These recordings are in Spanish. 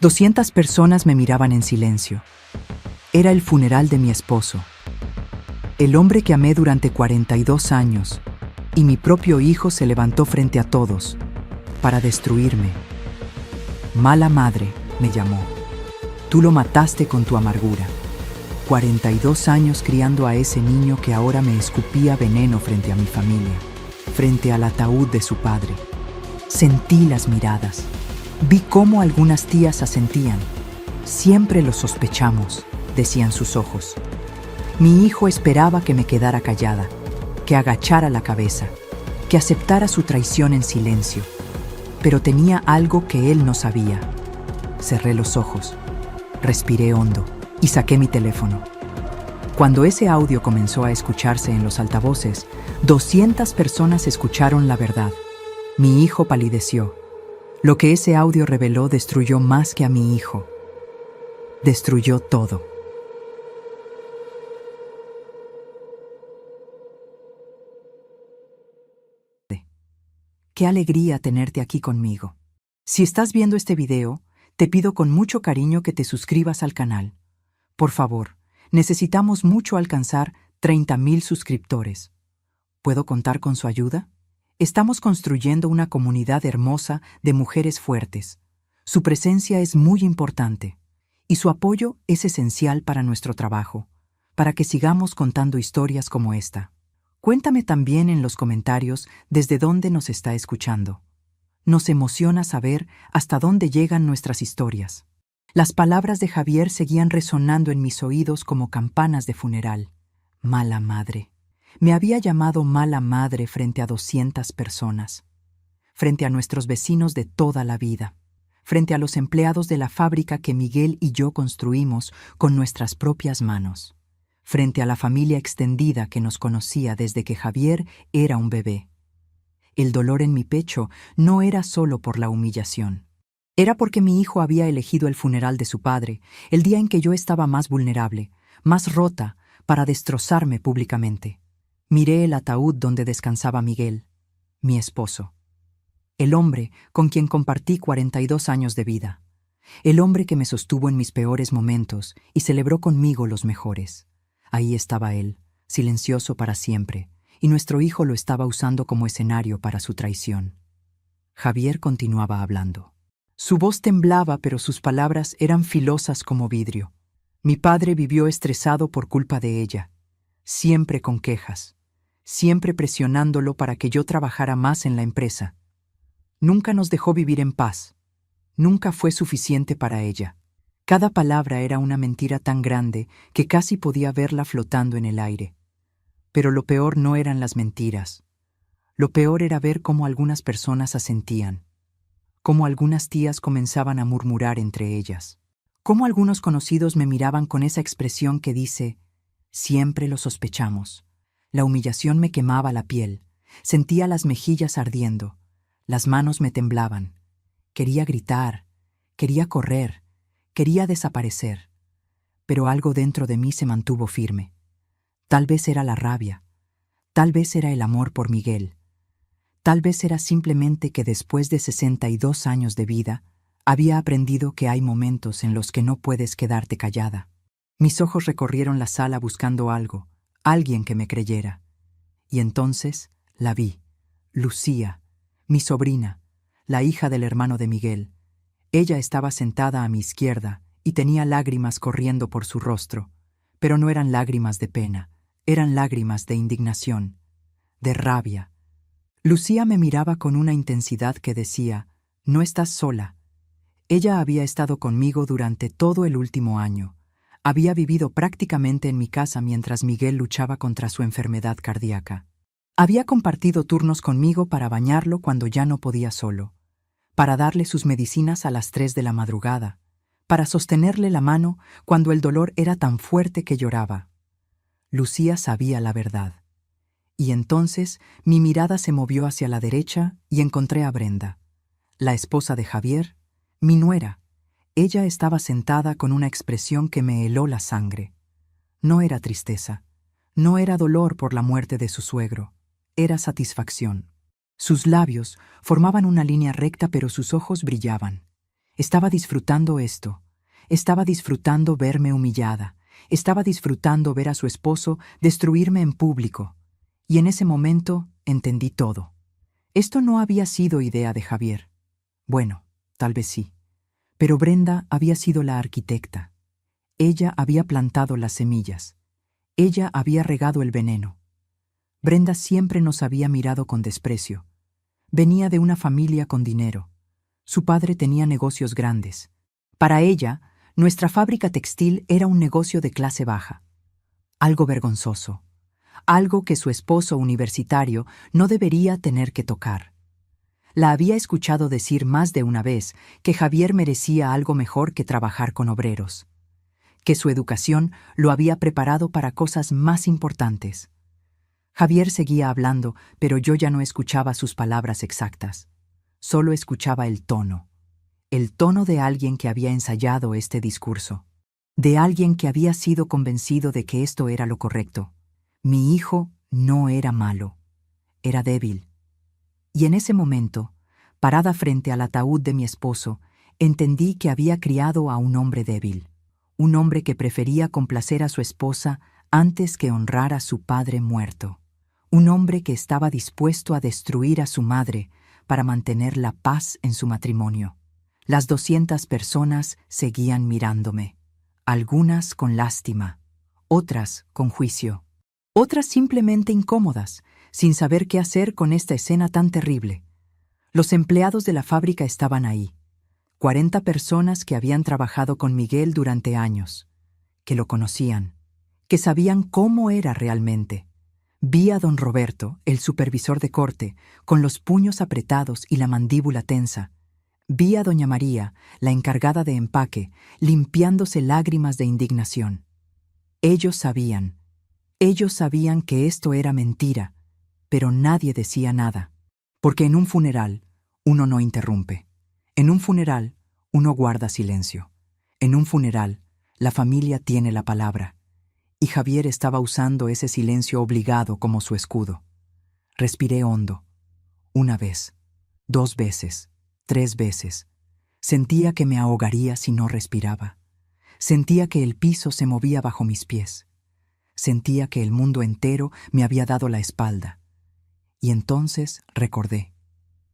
200 personas me miraban en silencio. Era el funeral de mi esposo, el hombre que amé durante 42 años, y mi propio hijo se levantó frente a todos para destruirme. Mala madre, me llamó. Tú lo mataste con tu amargura. 42 años criando a ese niño que ahora me escupía veneno frente a mi familia, frente al ataúd de su padre. Sentí las miradas. Vi cómo algunas tías asentían. Siempre lo sospechamos, decían sus ojos. Mi hijo esperaba que me quedara callada, que agachara la cabeza, que aceptara su traición en silencio. Pero tenía algo que él no sabía. Cerré los ojos, respiré hondo y saqué mi teléfono. Cuando ese audio comenzó a escucharse en los altavoces, 200 personas escucharon la verdad. Mi hijo palideció. Lo que ese audio reveló destruyó más que a mi hijo. Destruyó todo. Qué alegría tenerte aquí conmigo. Si estás viendo este video, te pido con mucho cariño que te suscribas al canal. Por favor, necesitamos mucho alcanzar 30,000 suscriptores. ¿Puedo contar con su ayuda? Estamos construyendo una comunidad hermosa de mujeres fuertes. Su presencia es muy importante y su apoyo es esencial para nuestro trabajo, para que sigamos contando historias como esta. Cuéntame también en los comentarios desde dónde nos está escuchando. Nos emociona saber hasta dónde llegan nuestras historias. Las palabras de Javier seguían resonando en mis oídos como campanas de funeral. Mala madre. Me había llamado mala madre frente a 200 personas, frente a nuestros vecinos de toda la vida, frente a los empleados de la fábrica que Miguel y yo construimos con nuestras propias manos, frente a la familia extendida que nos conocía desde que Javier era un bebé. El dolor en mi pecho no era solo por la humillación. Era porque mi hijo había elegido el funeral de su padre, el día en que yo estaba más vulnerable, más rota, para destrozarme públicamente. Miré el ataúd donde descansaba Miguel, mi esposo. El hombre con quien compartí 42 años de vida. El hombre que me sostuvo en mis peores momentos y celebró conmigo los mejores. Ahí estaba él, silencioso para siempre, y nuestro hijo lo estaba usando como escenario para su traición. Javier continuaba hablando. Su voz temblaba, pero sus palabras eran filosas como vidrio. Mi padre vivió estresado por culpa de ella, siempre con quejas, siempre presionándolo para que yo trabajara más en la empresa. Nunca nos dejó vivir en paz. Nunca fue suficiente para ella. Cada palabra era una mentira tan grande que casi podía verla flotando en el aire. Pero lo peor no eran las mentiras. Lo peor era ver cómo algunas personas asentían, cómo algunas tías comenzaban a murmurar entre ellas, cómo algunos conocidos me miraban con esa expresión que dice, siempre lo sospechamos. La humillación me quemaba la piel, sentía las mejillas ardiendo, las manos me temblaban. Quería gritar, quería correr, quería desaparecer, pero algo dentro de mí se mantuvo firme. Tal vez era la rabia, tal vez era el amor por Miguel, tal vez era simplemente que después de 62 años de vida, había aprendido que hay momentos en los que no puedes quedarte callada. Mis ojos recorrieron la sala buscando algo, alguien que me creyera. Y entonces la vi, Lucía, mi sobrina, la hija del hermano de Miguel. Ella estaba sentada a mi izquierda y tenía lágrimas corriendo por su rostro, pero no eran lágrimas de pena, eran lágrimas de indignación, de rabia. Lucía me miraba con una intensidad que decía, no estás sola. Ella había estado conmigo durante todo el último año. Había vivido prácticamente en mi casa mientras Miguel luchaba contra su enfermedad cardíaca. Había compartido turnos conmigo para bañarlo cuando ya no podía solo, para darle sus medicinas a las 3 de la madrugada, para sostenerle la mano cuando el dolor era tan fuerte que lloraba. Lucía sabía la verdad. Y entonces mi mirada se movió hacia la derecha y encontré a Brenda, la esposa de Javier, mi nuera. Ella estaba sentada con una expresión que me heló la sangre. No era tristeza, no era dolor por la muerte de su suegro, era satisfacción. Sus labios formaban una línea recta, pero sus ojos brillaban. Estaba disfrutando esto. Estaba disfrutando verme humillada. Estaba disfrutando ver a su esposo destruirme en público. Y en ese momento entendí todo. Esto no había sido idea de Javier. Bueno, tal vez sí. Pero Brenda había sido la arquitecta. Ella había plantado las semillas. Ella había regado el veneno. Brenda siempre nos había mirado con desprecio. Venía de una familia con dinero. Su padre tenía negocios grandes. Para ella, nuestra fábrica textil era un negocio de clase baja. Algo vergonzoso. Algo que su esposo universitario no debería tener que tocar. La había escuchado decir más de una vez que Javier merecía algo mejor que trabajar con obreros, que su educación lo había preparado para cosas más importantes. Javier seguía hablando, pero yo ya no escuchaba sus palabras exactas. Solo escuchaba el tono de alguien que había ensayado este discurso, de alguien que había sido convencido de que esto era lo correcto. Mi hijo no era malo, era débil. Y en ese momento, parada frente al ataúd de mi esposo, entendí que había criado a un hombre débil, un hombre que prefería complacer a su esposa antes que honrar a su padre muerto, un hombre que estaba dispuesto a destruir a su madre para mantener la paz en su matrimonio. Las 200 personas seguían mirándome, algunas con lástima, otras con juicio, otras simplemente incómodas, sin saber qué hacer con esta escena tan terrible. Los empleados de la fábrica estaban ahí, 40 personas que habían trabajado con Miguel durante años, que lo conocían, que sabían cómo era realmente. Vi a don Roberto, el supervisor de corte, con los puños apretados y la mandíbula tensa. Vi a doña María, la encargada de empaque, limpiándose lágrimas de indignación. Ellos sabían que esto era mentira, pero nadie decía nada, porque en un funeral uno no interrumpe. En un funeral uno guarda silencio. En un funeral la familia tiene la palabra. Y Javier estaba usando ese silencio obligado como su escudo. Respiré hondo. 1 vez, 2 veces, 3 veces. Sentía que me ahogaría si no respiraba. Sentía que el piso se movía bajo mis pies. Sentía que el mundo entero me había dado la espalda. Y entonces recordé,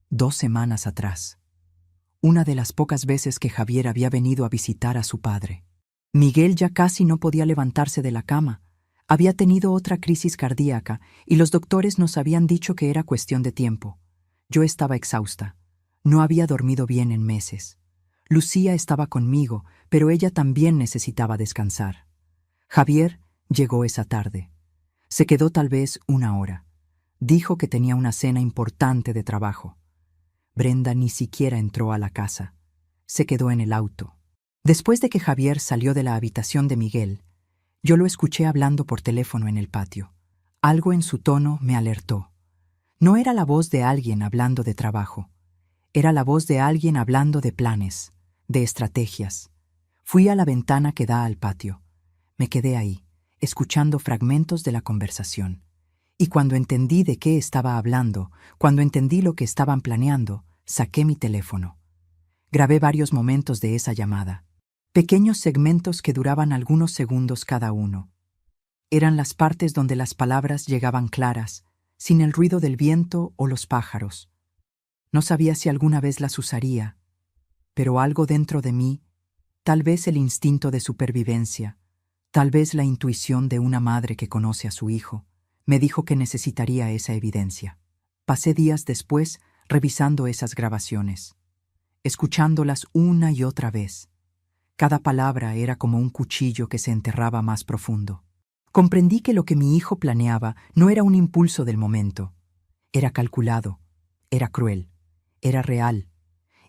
2 semanas atrás, una de las pocas veces que Javier había venido a visitar a su padre. Miguel ya casi no podía levantarse de la cama. Había tenido otra crisis cardíaca y los doctores nos habían dicho que era cuestión de tiempo. Yo estaba exhausta. No había dormido bien en meses. Lucía estaba conmigo, pero ella también necesitaba descansar. Javier llegó esa tarde. Se quedó tal vez 1 hora. Dijo que tenía una cena importante de trabajo. Brenda ni siquiera entró a la casa. Se quedó en el auto. Después de que Javier salió de la habitación de Miguel, yo lo escuché hablando por teléfono en el patio. Algo en su tono me alertó. No era la voz de alguien hablando de trabajo. Era la voz de alguien hablando de planes, de estrategias. Fui a la ventana que da al patio. Me quedé ahí, escuchando fragmentos de la conversación. Y cuando entendí de qué estaba hablando, cuando entendí lo que estaban planeando, saqué mi teléfono. Grabé varios momentos de esa llamada. Pequeños segmentos que duraban algunos segundos cada uno. Eran las partes donde las palabras llegaban claras, sin el ruido del viento o los pájaros. No sabía si alguna vez las usaría, pero algo dentro de mí, tal vez el instinto de supervivencia, tal vez la intuición de una madre que conoce a su hijo, me dijo que necesitaría esa evidencia. Pasé días después revisando esas grabaciones, escuchándolas una y otra vez. Cada palabra era como un cuchillo que se enterraba más profundo. Comprendí que lo que mi hijo planeaba no era un impulso del momento. Era calculado, era cruel, era real.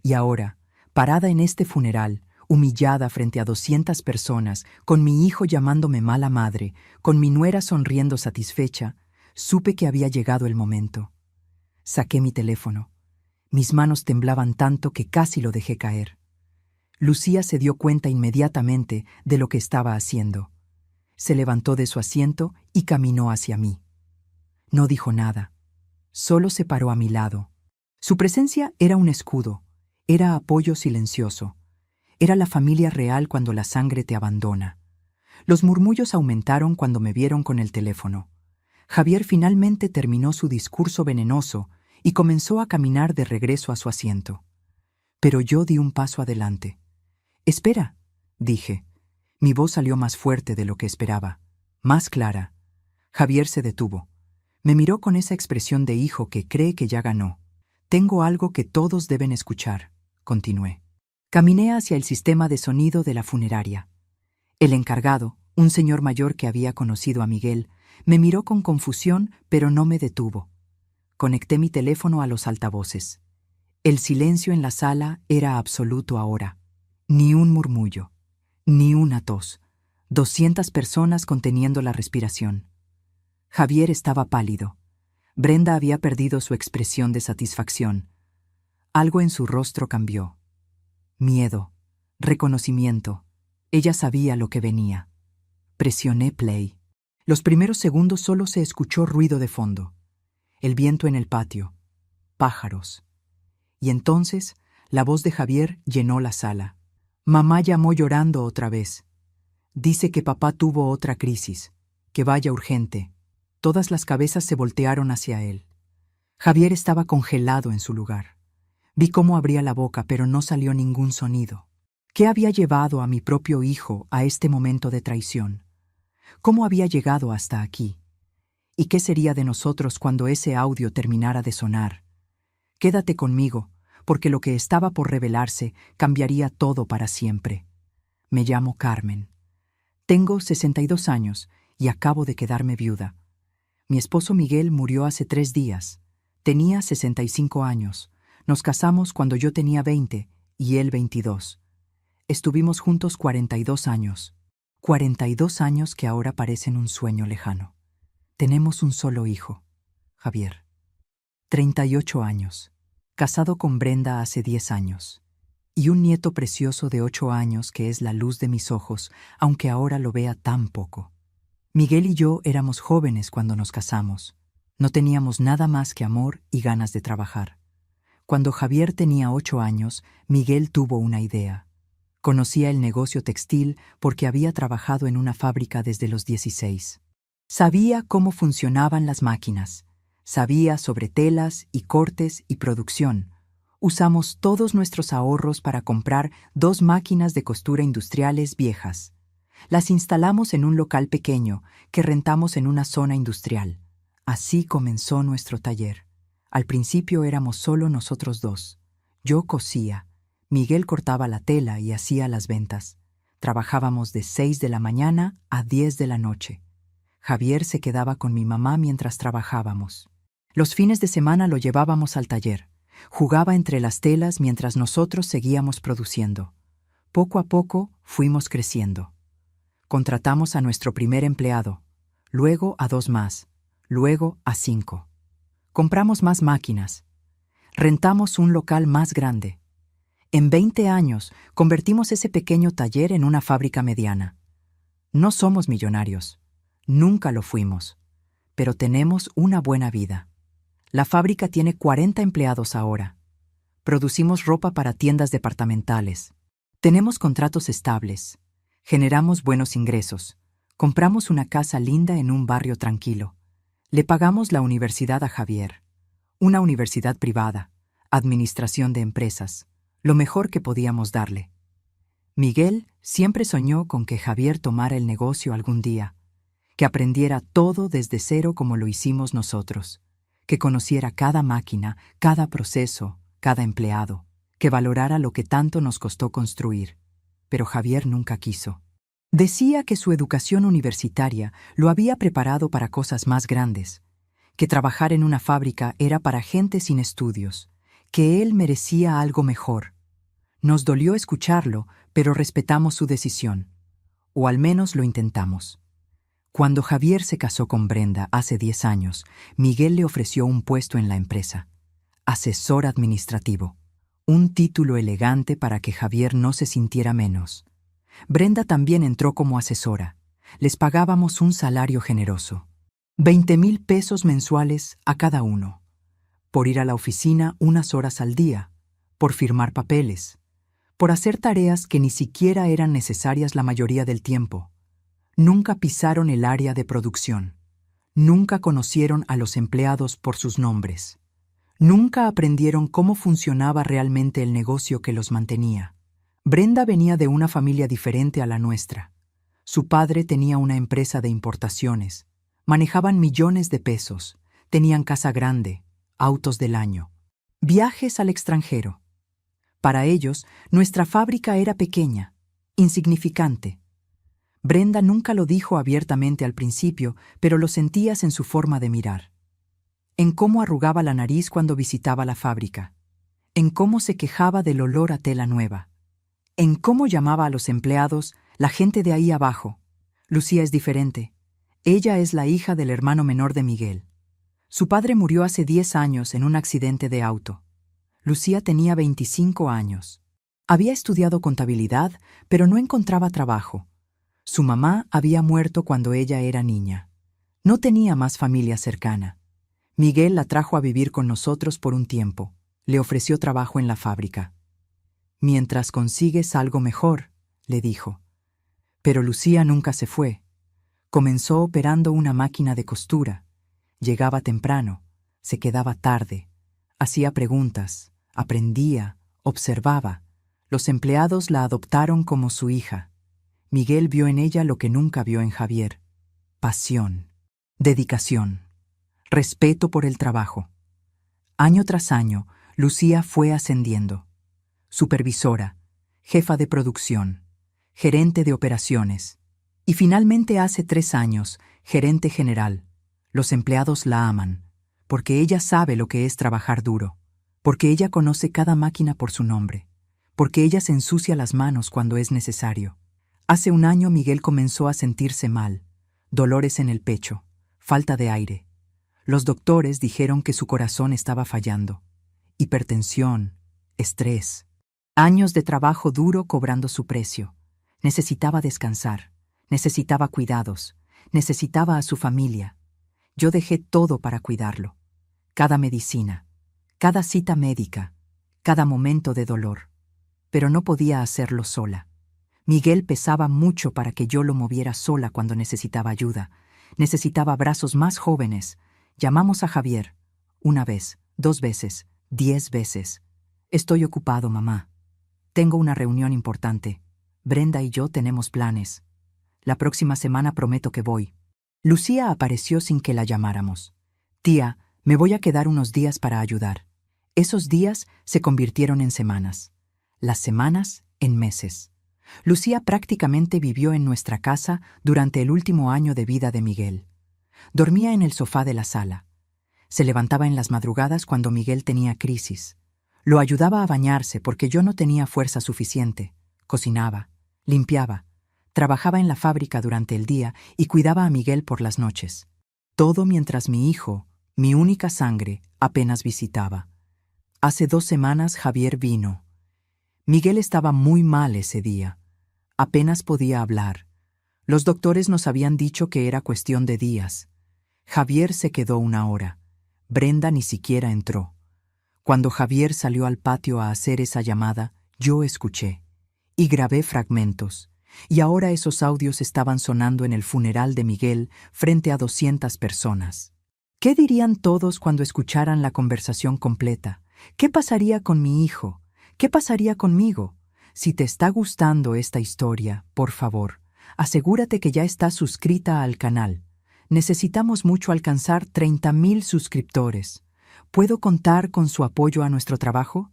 Y ahora, parada en este funeral, humillada frente a 200 personas, con mi hijo llamándome mala madre, con mi nuera sonriendo satisfecha, supe que había llegado el momento. Saqué mi teléfono. Mis manos temblaban tanto que casi lo dejé caer. Lucía se dio cuenta inmediatamente de lo que estaba haciendo. Se levantó de su asiento y caminó hacia mí. No dijo nada. Solo se paró a mi lado. Su presencia era un escudo, era apoyo silencioso. Era la familia real cuando la sangre te abandona. Los murmullos aumentaron cuando me vieron con el teléfono. Javier finalmente terminó su discurso venenoso y comenzó a caminar de regreso a su asiento. Pero yo di un paso adelante. «Espera», dije. Mi voz salió más fuerte de lo que esperaba, más clara. Javier se detuvo. Me miró con esa expresión de hijo que cree que ya ganó. «Tengo algo que todos deben escuchar», continué. Caminé hacia el sistema de sonido de la funeraria. El encargado, un señor mayor que había conocido a Miguel, me miró con confusión, pero no me detuvo. Conecté mi teléfono a los altavoces. El silencio en la sala era absoluto ahora. Ni un murmullo, ni una tos. 200 personas conteniendo la respiración. Javier estaba pálido. Brenda había perdido su expresión de satisfacción. Algo en su rostro cambió. Miedo, reconocimiento. Ella sabía lo que venía. Presioné play. Los primeros segundos solo se escuchó ruido de fondo. El viento en el patio. Pájaros. Y entonces, la voz de Javier llenó la sala. Mamá llamó llorando otra vez. Dice que papá tuvo otra crisis, que vaya urgente. Todas las cabezas se voltearon hacia él. Javier estaba congelado en su lugar. Vi cómo abría la boca, pero no salió ningún sonido. ¿Qué había llevado a mi propio hijo a este momento de traición? ¿Cómo había llegado hasta aquí? ¿Y qué sería de nosotros cuando ese audio terminara de sonar? Quédate conmigo, porque lo que estaba por revelarse cambiaría todo para siempre. Me llamo Carmen. Tengo 62 años y acabo de quedarme viuda. Mi esposo Miguel murió hace 3 días. Tenía 65 años. Nos casamos cuando yo tenía 20 y él 22. Estuvimos juntos 42 años. 42 años que ahora parecen un sueño lejano. Tenemos un solo hijo, Javier. 38 años. Casado con Brenda hace 10 años. Y un nieto precioso de 8 años que es la luz de mis ojos, aunque ahora lo vea tan poco. Miguel y yo éramos jóvenes cuando nos casamos. No teníamos nada más que amor y ganas de trabajar. Cuando Javier tenía 8 años, Miguel tuvo una idea. Conocía el negocio textil porque había trabajado en una fábrica desde los 16. Sabía cómo funcionaban las máquinas. Sabía sobre telas y cortes y producción. Usamos todos nuestros ahorros para comprar 2 máquinas de costura industriales viejas. Las instalamos en un local pequeño que rentamos en una zona industrial. Así comenzó nuestro taller. Al principio éramos solo nosotros 2. Yo cosía. Miguel cortaba la tela y hacía las ventas. Trabajábamos de 6 de la mañana a 10 de la noche. Javier se quedaba con mi mamá mientras trabajábamos. Los fines de semana lo llevábamos al taller. Jugaba entre las telas mientras nosotros seguíamos produciendo. Poco a poco fuimos creciendo. Contratamos a nuestro primer empleado, luego a 2 más, luego a 5. Compramos más máquinas. Rentamos un local más grande. En 20 años convertimos ese pequeño taller en una fábrica mediana. No somos millonarios. Nunca lo fuimos. Pero tenemos una buena vida. La fábrica tiene 40 empleados ahora. Producimos ropa para tiendas departamentales. Tenemos contratos estables. Generamos buenos ingresos. Compramos una casa linda en un barrio tranquilo. Le pagamos la universidad a Javier. Una universidad privada. Administración de empresas. Lo mejor que podíamos darle. Miguel siempre soñó con que Javier tomara el negocio algún día, que aprendiera todo desde cero como lo hicimos nosotros, que conociera cada máquina, cada proceso, cada empleado, que valorara lo que tanto nos costó construir. Pero Javier nunca quiso. Decía que su educación universitaria lo había preparado para cosas más grandes, que trabajar en una fábrica era para gente sin estudios, que él merecía algo mejor. Nos dolió escucharlo, pero respetamos su decisión. O al menos lo intentamos. Cuando Javier se casó con Brenda hace 10 años, Miguel le ofreció un puesto en la empresa. Asesor administrativo. Un título elegante para que Javier no se sintiera menos. Brenda también entró como asesora. Les pagábamos un salario generoso. 20,000 pesos mensuales a cada uno. Por ir a la oficina unas horas al día, por firmar papeles, por hacer tareas que ni siquiera eran necesarias la mayoría del tiempo. Nunca pisaron el área de producción. Nunca conocieron a los empleados por sus nombres. Nunca aprendieron cómo funcionaba realmente el negocio que los mantenía. Brenda venía de una familia diferente a la nuestra. Su padre tenía una empresa de importaciones. Manejaban millones de pesos. Tenían casa grande, autos del año, viajes al extranjero. Para ellos, nuestra fábrica era pequeña, insignificante. Brenda nunca lo dijo abiertamente al principio, pero lo sentías en su forma de mirar. En cómo arrugaba la nariz cuando visitaba la fábrica. En cómo se quejaba del olor a tela nueva. En cómo llamaba a los empleados, la gente de ahí abajo. Lucía es diferente. Ella es la hija del hermano menor de Miguel. Su padre murió hace 10 años en un accidente de auto. Lucía tenía 25 años. Había estudiado contabilidad, pero no encontraba trabajo. Su mamá había muerto cuando ella era niña. No tenía más familia cercana. Miguel la trajo a vivir con nosotros por un tiempo. Le ofreció trabajo en la fábrica. «Mientras consigues algo mejor», le dijo. Pero Lucía nunca se fue. Comenzó operando una máquina de costura. Llegaba temprano, se quedaba tarde, hacía preguntas, aprendía, observaba. Los empleados la adoptaron como su hija. Miguel vio en ella lo que nunca vio en Javier: pasión, dedicación, respeto por el trabajo. Año tras año, Lucía fue ascendiendo. Supervisora, jefa de producción, gerente de operaciones, y finalmente hace 3 años, gerente general. Los empleados la aman, porque ella sabe lo que es trabajar duro, porque ella conoce cada máquina por su nombre, porque ella se ensucia las manos cuando es necesario. Hace un año Miguel comenzó a sentirse mal, dolores en el pecho, falta de aire. Los doctores dijeron que su corazón estaba fallando. Hipertensión, estrés, años de trabajo duro cobrando su precio. Necesitaba descansar, necesitaba cuidados, necesitaba a su familia. Yo dejé todo para cuidarlo. Cada medicina, cada cita médica, cada momento de dolor. Pero no podía hacerlo sola. Miguel pesaba mucho para que yo lo moviera sola cuando necesitaba ayuda. Necesitaba brazos más jóvenes. Llamamos a Javier. 1 vez, 2 veces, 10 veces. «Estoy ocupado, mamá. Tengo una reunión importante. Brenda y yo tenemos planes. La próxima semana prometo que voy». Lucía apareció sin que la llamáramos. «Tía, me voy a quedar unos días para ayudar». Esos días se convirtieron en semanas. Las semanas en meses. Lucía prácticamente vivió en nuestra casa durante el último año de vida de Miguel. Dormía en el sofá de la sala. Se levantaba en las madrugadas cuando Miguel tenía crisis. Lo ayudaba a bañarse porque yo no tenía fuerza suficiente. Cocinaba, limpiaba, trabajaba en la fábrica durante el día y cuidaba a Miguel por las noches. Todo mientras mi hijo, mi única sangre, apenas visitaba. Hace 2 semanas Javier vino. Miguel estaba muy mal ese día. Apenas podía hablar. Los doctores nos habían dicho que era cuestión de días. Javier se quedó 1 hora. Brenda ni siquiera entró. Cuando Javier salió al patio a hacer esa llamada, yo escuché y grabé fragmentos. Y ahora esos audios estaban sonando en el funeral de Miguel frente a 200 personas. ¿Qué dirían todos cuando escucharan la conversación completa? ¿Qué pasaría con mi hijo? ¿Qué pasaría conmigo? Si te está gustando esta historia, por favor, asegúrate que ya estás suscrita al canal. Necesitamos mucho alcanzar 30,000 suscriptores. ¿Puedo contar con su apoyo a nuestro trabajo?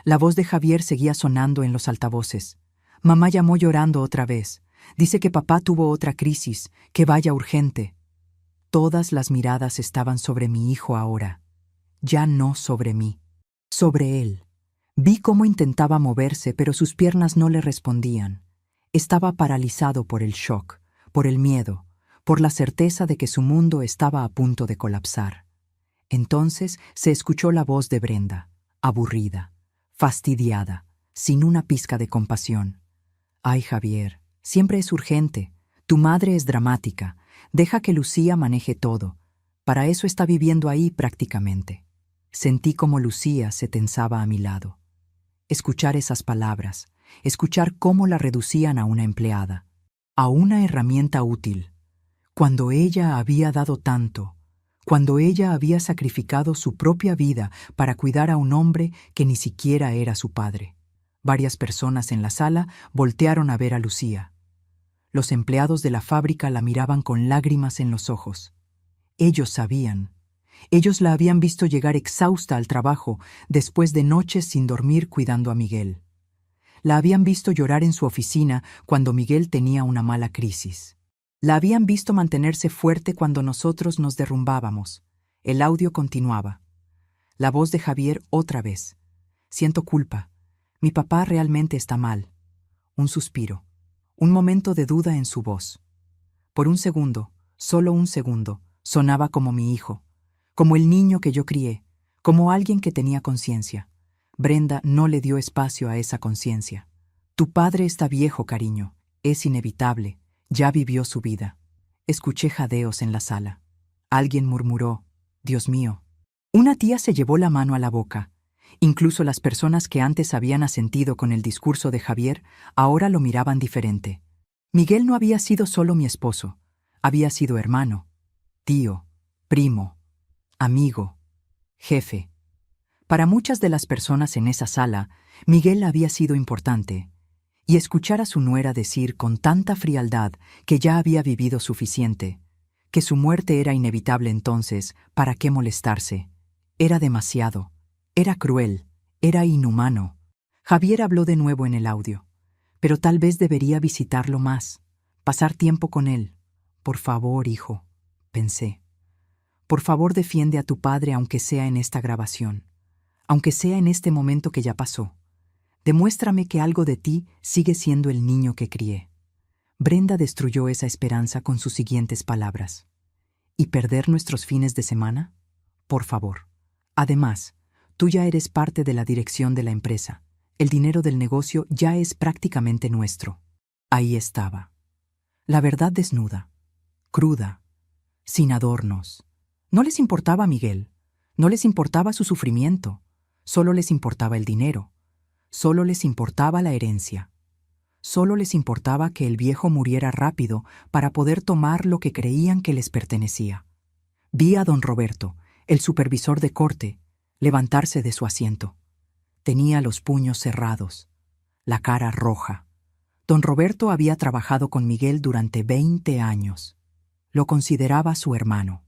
La voz de Javier seguía sonando en los altavoces. Mamá llamó llorando otra vez. Dice que papá tuvo otra crisis, que vaya urgente. Todas las miradas estaban sobre mi hijo ahora. Ya no sobre mí, sobre él. Vi cómo intentaba moverse, pero sus piernas no le respondían. Estaba paralizado por el shock, por el miedo, por la certeza de que su mundo estaba a punto de colapsar. Entonces se escuchó la voz de Brenda, aburrida, fastidiada, sin una pizca de compasión. «Ay, Javier, siempre es urgente. Tu madre es dramática. Deja que Lucía maneje todo. Para eso está viviendo ahí prácticamente». Sentí como Lucía se tensaba a mi lado. Escuchar esas palabras, escuchar cómo la reducían a una empleada, a una herramienta útil, cuando ella había dado tanto, cuando ella había sacrificado su propia vida para cuidar a un hombre que ni siquiera era su padre. Varias personas en la sala voltearon a ver a Lucía. Los empleados de la fábrica la miraban con lágrimas en los ojos. Ellos sabían. Ellos la habían visto llegar exhausta al trabajo después de noches sin dormir cuidando a Miguel. La habían visto llorar en su oficina cuando Miguel tenía una mala crisis. La habían visto mantenerse fuerte cuando nosotros nos derrumbábamos. El audio continuaba. La voz de Javier otra vez. Siento culpa. Mi papá realmente está mal. Un suspiro. Un momento de duda en su voz. Por un segundo, solo un segundo, sonaba como mi hijo, como el niño que yo crié, como alguien que tenía conciencia. Brenda no le dio espacio a esa conciencia. Tu padre está viejo, cariño. Es inevitable. Ya vivió su vida. Escuché jadeos en la sala. Alguien murmuró, Dios mío. Una tía se llevó la mano a la boca. Incluso las personas que antes habían asentido con el discurso de Javier, ahora lo miraban diferente. Miguel no había sido solo mi esposo. Había sido hermano, tío, primo, amigo, jefe. Para muchas de las personas en esa sala, Miguel había sido importante. Y escuchar a su nuera decir con tanta frialdad que ya había vivido suficiente, que su muerte era inevitable entonces, ¿para qué molestarse? Era demasiado, era cruel, era inhumano. Javier habló de nuevo en el audio. Pero tal vez debería visitarlo más, pasar tiempo con él. Por favor, hijo, pensé. Por favor, defiende a tu padre aunque sea en esta grabación, aunque sea en este momento que ya pasó. Demuéstrame que algo de ti sigue siendo el niño que crié. Brenda destruyó esa esperanza con sus siguientes palabras. ¿Y perder nuestros fines de semana? Por favor. Además, tú ya eres parte de la dirección de la empresa. El dinero del negocio ya es prácticamente nuestro. Ahí estaba. La verdad desnuda, cruda, sin adornos. No les importaba a Miguel, no les importaba su sufrimiento, solo les importaba el dinero. Solo les importaba la herencia. Solo les importaba que el viejo muriera rápido para poder tomar lo que creían que les pertenecía. Vi a don Roberto, el supervisor de corte, levantarse de su asiento. Tenía los puños cerrados, la cara roja. Don Roberto había trabajado con Miguel durante 20 años. Lo consideraba su hermano.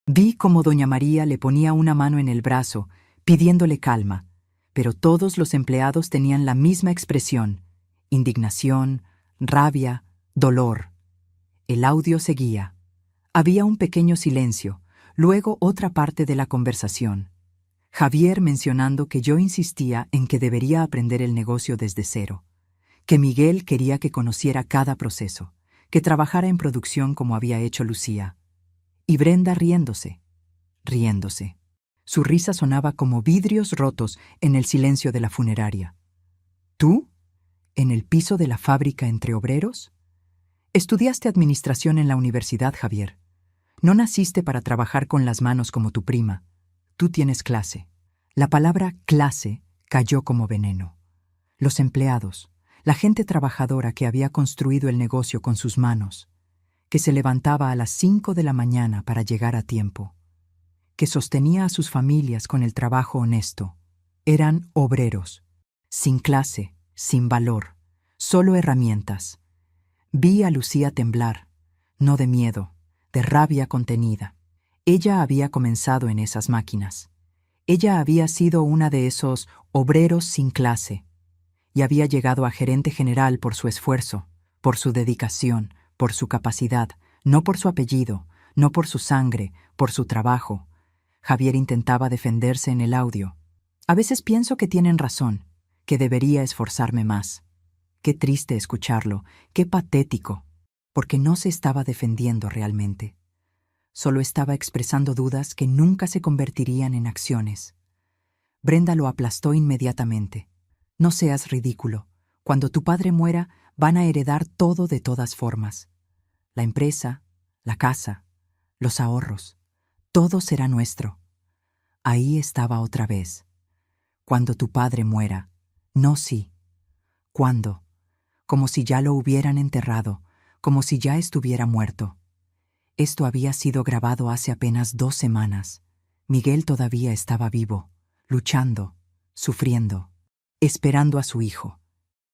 Vi cómo doña María le ponía una mano en el brazo, pidiéndole calma. Pero todos los empleados tenían la misma expresión: indignación, rabia, dolor. El audio seguía. Había un pequeño silencio, luego otra parte de la conversación. Javier mencionando que yo insistía en que debería aprender el negocio desde cero, que Miguel quería que conociera cada proceso, que trabajara en producción como había hecho Lucía. Y Brenda riéndose, riéndose. Su risa sonaba como vidrios rotos en el silencio de la funeraria. ¿Tú? ¿En el piso de la fábrica entre obreros? Estudiaste administración en la universidad, Javier. No naciste para trabajar con las manos como tu prima. Tú tienes clase. La palabra clase cayó como veneno. Los empleados, la gente trabajadora que había construido el negocio con sus manos, que se levantaba a las 5 de la mañana para llegar a tiempo, que sostenía a sus familias con el trabajo honesto. Eran obreros, sin clase, sin valor, solo herramientas. Vi a Lucía temblar, no de miedo, de rabia contenida. Ella había comenzado en esas máquinas. Ella había sido una de esos obreros sin clase y había llegado a gerente general por su esfuerzo, por su dedicación, por su capacidad, no por su apellido, no por su sangre, por su trabajo. Javier intentaba defenderse en el audio. A veces pienso que tienen razón, que debería esforzarme más. Qué triste escucharlo, qué patético, porque no se estaba defendiendo realmente. Solo estaba expresando dudas que nunca se convertirían en acciones. Brenda lo aplastó inmediatamente. No seas ridículo. Cuando tu padre muera, van a heredar todo de todas formas. La empresa, la casa, los ahorros. Todo será nuestro. Ahí estaba otra vez. Cuando tu padre muera. No sí. cuándo, como si ya lo hubieran enterrado, como si ya estuviera muerto. Esto había sido grabado hace apenas 2 semanas. Miguel todavía estaba vivo, luchando, sufriendo, esperando a su hijo.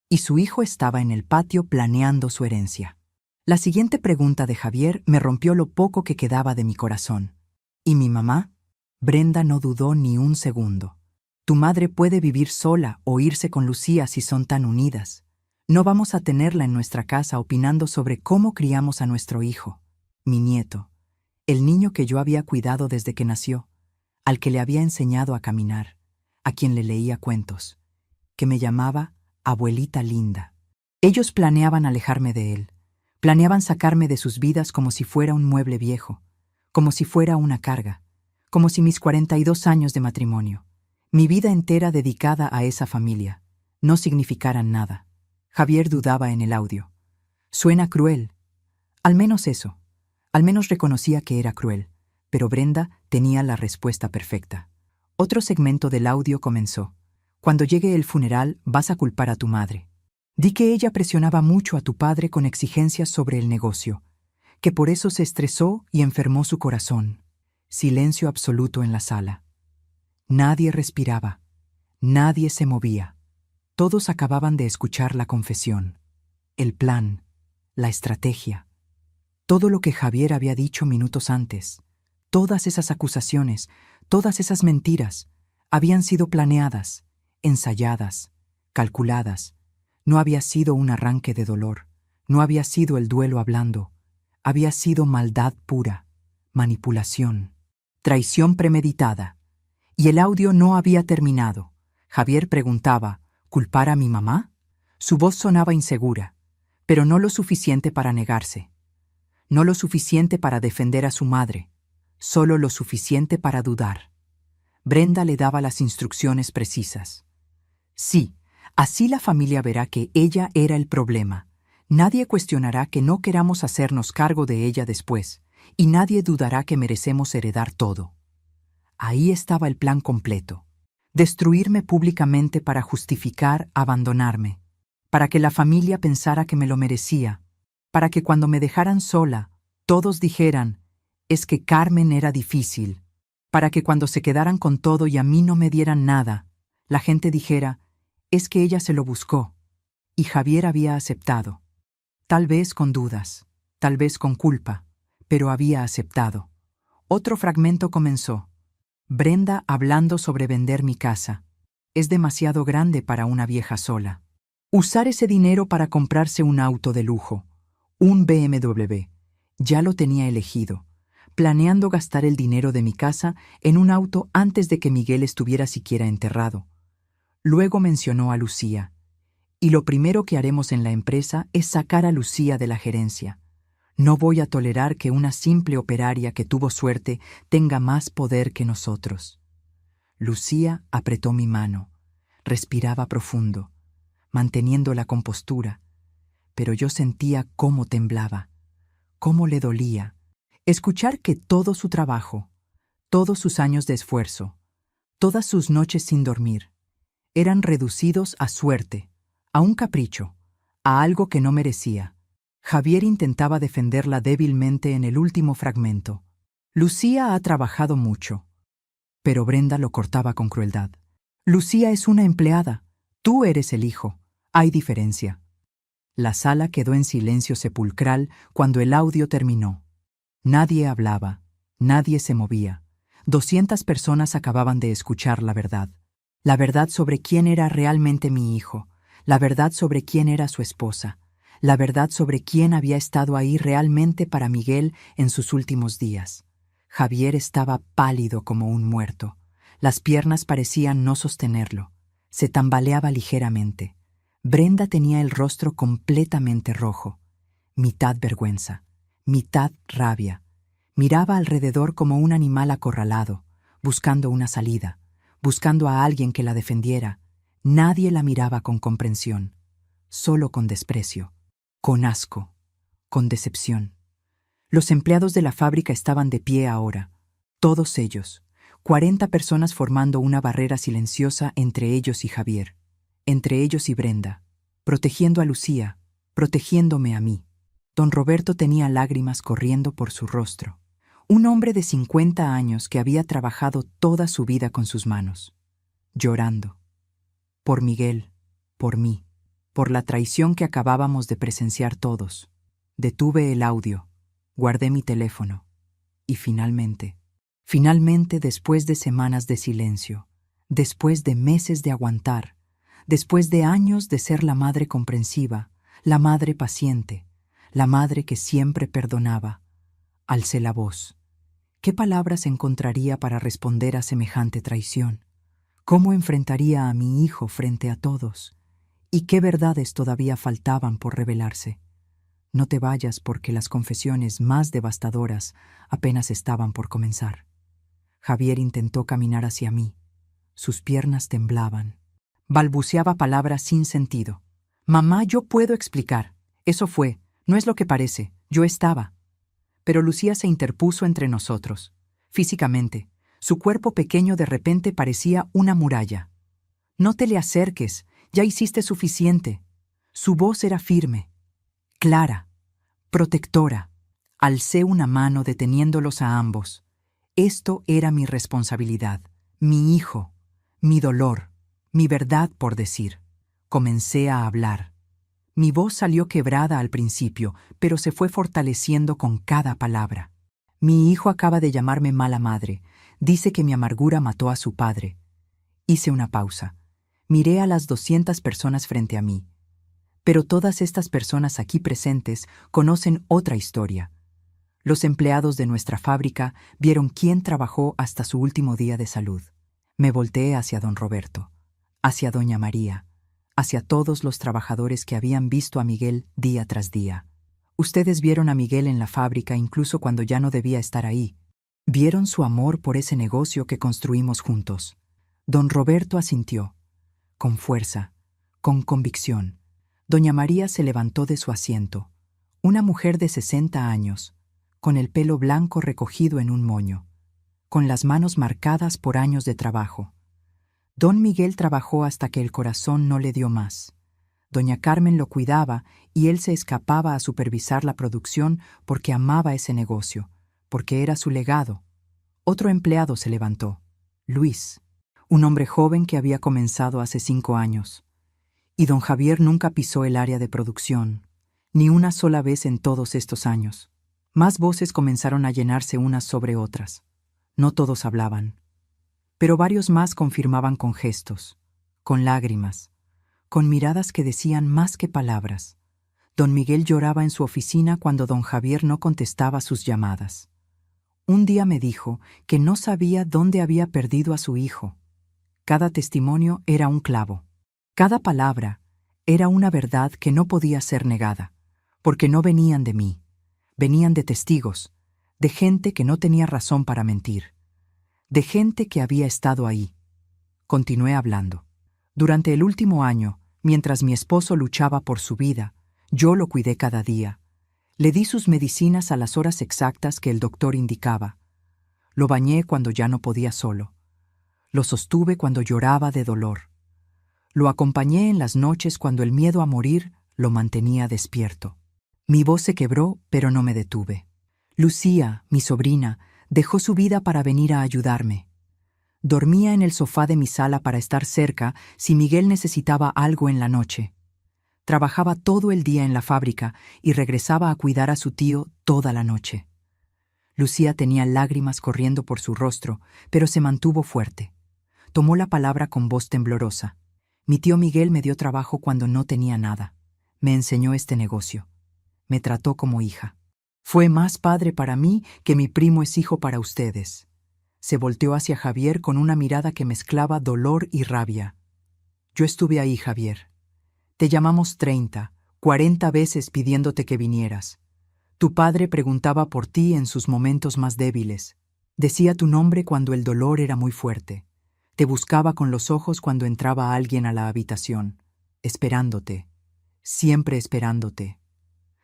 Y su hijo estaba en el patio planeando su herencia. La siguiente pregunta de Javier me rompió lo poco que quedaba de mi corazón. ¿Y mi mamá? Brenda no dudó ni un segundo. Tu madre puede vivir sola o irse con Lucía si son tan unidas. No vamos a tenerla en nuestra casa opinando sobre cómo criamos a nuestro hijo, mi nieto, el niño que yo había cuidado desde que nació, al que le había enseñado a caminar, a quien le leía cuentos, que me llamaba abuelita linda. Ellos planeaban alejarme de él, planeaban sacarme de sus vidas como si fuera un mueble viejo, como si fuera una carga, como si mis 42 años de matrimonio, mi vida entera dedicada a esa familia, no significaran nada. Javier dudaba en el audio. Suena cruel. Al menos eso. Al menos reconocía que era cruel, pero Brenda tenía la respuesta perfecta. Otro segmento del audio comenzó. Cuando llegue el funeral, vas a culpar a tu madre. Di que ella presionaba mucho a tu padre con exigencias sobre el negocio, que por eso se estresó y enfermó su corazón. Silencio absoluto en la sala. Nadie respiraba. Nadie se movía. Todos acababan de escuchar la confesión, el plan, la estrategia. Todo lo que Javier había dicho minutos antes, todas esas acusaciones, todas esas mentiras, habían sido planeadas, ensayadas, calculadas. No había sido un arranque de dolor, no había sido el duelo hablando, había sido maldad pura, manipulación, traición premeditada. Y el audio no había terminado. Javier preguntaba, ¿culpar a mi mamá? Su voz sonaba insegura, pero no lo suficiente para negarse. No lo suficiente para defender a su madre, solo lo suficiente para dudar. Brenda le daba las instrucciones precisas. Sí, así la familia verá que ella era el problema. Nadie cuestionará que no queramos hacernos cargo de ella después, y nadie dudará que merecemos heredar todo. Ahí estaba el plan completo. Destruirme públicamente para justificar abandonarme, para que la familia pensara que me lo merecía, para que cuando me dejaran sola, todos dijeran, es que Carmen era difícil, para que cuando se quedaran con todo y a mí no me dieran nada, la gente dijera, es que ella se lo buscó, y Javier había aceptado. Tal vez con dudas, tal vez con culpa, pero había aceptado. Otro fragmento comenzó. Brenda hablando sobre vender mi casa. Es demasiado grande para una vieja sola. Usar ese dinero para comprarse un auto de lujo, un BMW. Ya lo tenía elegido, planeando gastar el dinero de mi casa en un auto antes de que Miguel estuviera siquiera enterrado. Luego mencionó a Lucía. Y lo primero que haremos en la empresa es sacar a Lucía de la gerencia. No voy a tolerar que una simple operaria que tuvo suerte tenga más poder que nosotros. Lucía apretó mi mano, respiraba profundo, manteniendo la compostura, pero yo sentía cómo temblaba, cómo le dolía. Escuchar que todo su trabajo, todos sus años de esfuerzo, todas sus noches sin dormir, eran reducidos a suerte, a un capricho, a algo que no merecía. Javier intentaba defenderla débilmente en el último fragmento. Lucía ha trabajado mucho. Pero Brenda lo cortaba con crueldad. Lucía es una empleada. Tú eres el hijo. Hay diferencia. La sala quedó en silencio sepulcral cuando el audio terminó. Nadie hablaba. Nadie se movía. 200 personas acababan de escuchar la verdad. La verdad sobre quién era realmente mi hijo. La verdad sobre quién era su esposa. La verdad sobre quién había estado ahí realmente para Miguel en sus últimos días. Javier estaba pálido como un muerto. Las piernas parecían no sostenerlo. Se tambaleaba ligeramente. Brenda tenía el rostro completamente rojo. Mitad vergüenza, mitad rabia. Miraba alrededor como un animal acorralado, buscando una salida, buscando a alguien que la defendiera. Nadie la miraba con comprensión, solo con desprecio. Con asco, con decepción. Los empleados de la fábrica estaban de pie ahora, todos ellos, 40 personas formando una barrera silenciosa entre ellos y Javier, entre ellos y Brenda. protegiendo a Lucía, protegiéndome a mí. Don Roberto tenía lágrimas corriendo por su rostro. Un hombre de 50 años que había trabajado toda su vida con sus manos. Llorando. Por Miguel, por mí, por la traición que acabábamos de presenciar todos. Detuve el audio, guardé mi teléfono. Y finalmente, después de semanas de silencio, después de meses de aguantar, después de años de ser la madre comprensiva, la madre paciente, la madre que siempre perdonaba, alcé la voz. ¿Qué palabras encontraría para responder a semejante traición? ¿Cómo enfrentaría a mi hijo frente a todos? ¿Y qué verdades todavía faltaban por revelarse? No te vayas porque las confesiones más devastadoras apenas estaban por comenzar. Javier intentó caminar hacia mí. Sus piernas temblaban. Balbuceaba palabras sin sentido. Mamá, yo puedo explicar. Eso fue, no es lo que parece, yo estaba. Pero Lucía se interpuso entre nosotros. Físicamente, su cuerpo pequeño de repente parecía una muralla. No te le acerques, ya hiciste suficiente. Su voz era firme, clara, protectora. Alcé una mano deteniéndolos a ambos. Esto era mi responsabilidad, mi hijo, mi dolor, mi verdad por decir. Comencé a hablar. Mi voz salió quebrada al principio, pero se fue fortaleciendo con cada palabra. Mi hijo acaba de llamarme mala madre. Dice que mi amargura mató a su padre. Hice una pausa. Miré a las 200 personas frente a mí. Pero todas estas personas aquí presentes conocen otra historia. Los empleados de nuestra fábrica vieron quién trabajó hasta su último día de salud. Me volteé hacia don Roberto, hacia doña María, hacia todos los trabajadores que habían visto a Miguel día tras día. Ustedes vieron a Miguel en la fábrica incluso cuando ya no debía estar ahí. Vieron su amor por ese negocio que construimos juntos. Don Roberto asintió, con fuerza, con convicción. Doña María se levantó de su asiento, una mujer de 60 años, con el pelo blanco recogido en un moño, con las manos marcadas por años de trabajo. Don Miguel trabajó hasta que el corazón no le dio más. Doña Carmen lo cuidaba y él se escapaba a supervisar la producción porque amaba ese negocio, porque era su legado. Otro empleado se levantó, Luis, un hombre joven que había comenzado hace 5 años. Y don Javier nunca pisó el área de producción, ni una sola vez en todos estos años. Más voces comenzaron a llenarse unas sobre otras. No todos hablaban, pero varios más confirmaban con gestos, con lágrimas, con miradas que decían más que palabras. Don Miguel lloraba en su oficina cuando don Javier no contestaba sus llamadas. Un día me dijo que no sabía dónde había perdido a su hijo. Cada testimonio era un clavo. Cada palabra era una verdad que no podía ser negada, porque no venían de mí, venían de testigos, de gente que no tenía razón para mentir, de gente que había estado ahí. Continué hablando. Durante el último año, mientras mi esposo luchaba por su vida, yo lo cuidé cada día. Le di sus medicinas a las horas exactas que el doctor indicaba. Lo bañé cuando ya no podía solo. Lo sostuve cuando lloraba de dolor. Lo acompañé en las noches cuando el miedo a morir lo mantenía despierto. Mi voz se quebró, pero no me detuve. Lucía, mi sobrina, dejó su vida para venir a ayudarme. Dormía en el sofá de mi sala para estar cerca si Miguel necesitaba algo en la noche. Trabajaba todo el día en la fábrica y regresaba a cuidar a su tío toda la noche. Lucía tenía lágrimas corriendo por su rostro, pero se mantuvo fuerte. Tomó la palabra con voz temblorosa. Mi tío Miguel me dio trabajo cuando no tenía nada. Me enseñó este negocio. Me trató como hija. Fue más padre para mí que mi primo es hijo para ustedes. Se volteó hacia Javier con una mirada que mezclaba dolor y rabia. Yo estuve ahí, Javier. Te llamamos 30, 40 veces pidiéndote que vinieras. Tu padre preguntaba por ti en sus momentos más débiles. Decía tu nombre cuando el dolor era muy fuerte. Te buscaba con los ojos cuando entraba alguien a la habitación, esperándote, siempre esperándote.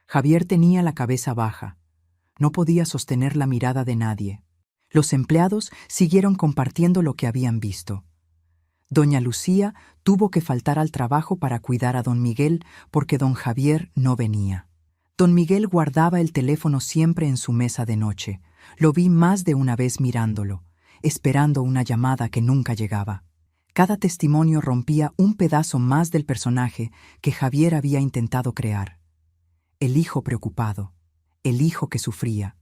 Javier tenía la cabeza baja. No podía sostener la mirada de nadie. Los empleados siguieron compartiendo lo que habían visto. Doña Lucía tuvo que faltar al trabajo para cuidar a don Miguel porque don Javier no venía. Don Miguel guardaba el teléfono siempre en su mesa de noche. Lo vi más de una vez mirándolo, esperando una llamada que nunca llegaba. Cada testimonio rompía un pedazo más del personaje que Javier había intentado crear. El hijo preocupado, el hijo que sufría,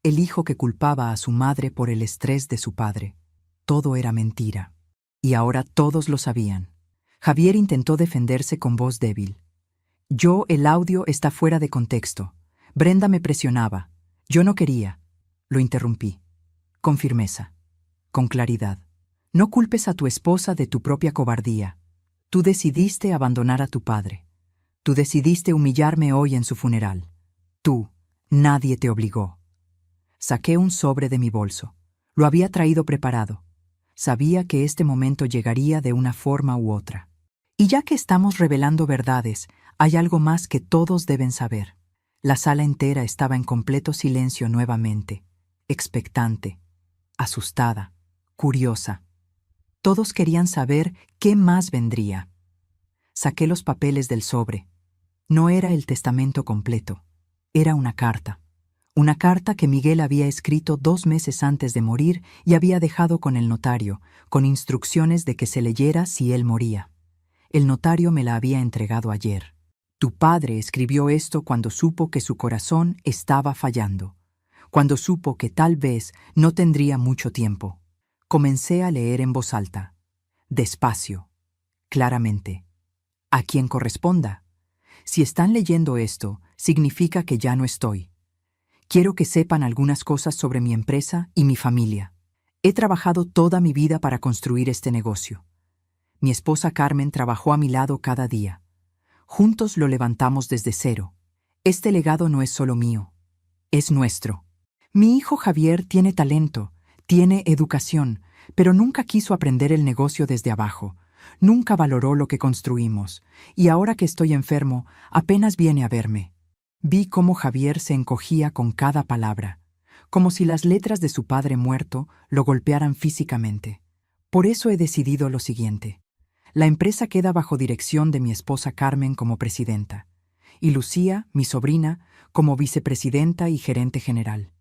el hijo que culpaba a su madre por el estrés de su padre. Todo era mentira. Y ahora todos lo sabían. Javier intentó defenderse con voz débil. El audio está fuera de contexto. Brenda me presionaba. Yo no quería. Lo interrumpí. Con firmeza. Con claridad. No culpes a tu esposa de tu propia cobardía. Tú decidiste abandonar a tu padre. Tú decidiste humillarme hoy en su funeral. Tú, nadie te obligó. Saqué un sobre de mi bolso. Lo había traído preparado. Sabía que este momento llegaría de una forma u otra. Y ya que estamos revelando verdades, hay algo más que todos deben saber. La sala entera estaba en completo silencio nuevamente, expectante, asustada, curiosa. Todos querían saber qué más vendría. Saqué los papeles del sobre. No era el testamento completo. Era una carta. Una carta que Miguel había escrito 2 meses antes de morir y había dejado con el notario, con instrucciones de que se leyera si él moría. El notario me la había entregado ayer. Tu padre escribió esto cuando supo que su corazón estaba fallando, cuando supo que tal vez no tendría mucho tiempo. Comencé a leer en voz alta, despacio, claramente. A quien corresponda. Si están leyendo esto, significa que ya no estoy. Quiero que sepan algunas cosas sobre mi empresa y mi familia. He trabajado toda mi vida para construir este negocio. Mi esposa Carmen trabajó a mi lado cada día. Juntos lo levantamos desde cero. Este legado no es solo mío, es nuestro. Mi hijo Javier tiene talento, tiene educación, pero nunca quiso aprender el negocio desde abajo. Nunca valoró lo que construimos, y ahora que estoy enfermo, apenas viene a verme. Vi cómo Javier se encogía con cada palabra, como si las letras de su padre muerto lo golpearan físicamente. Por eso he decidido lo siguiente. La empresa queda bajo dirección de mi esposa Carmen como presidenta, y Lucía, mi sobrina, como vicepresidenta y gerente general.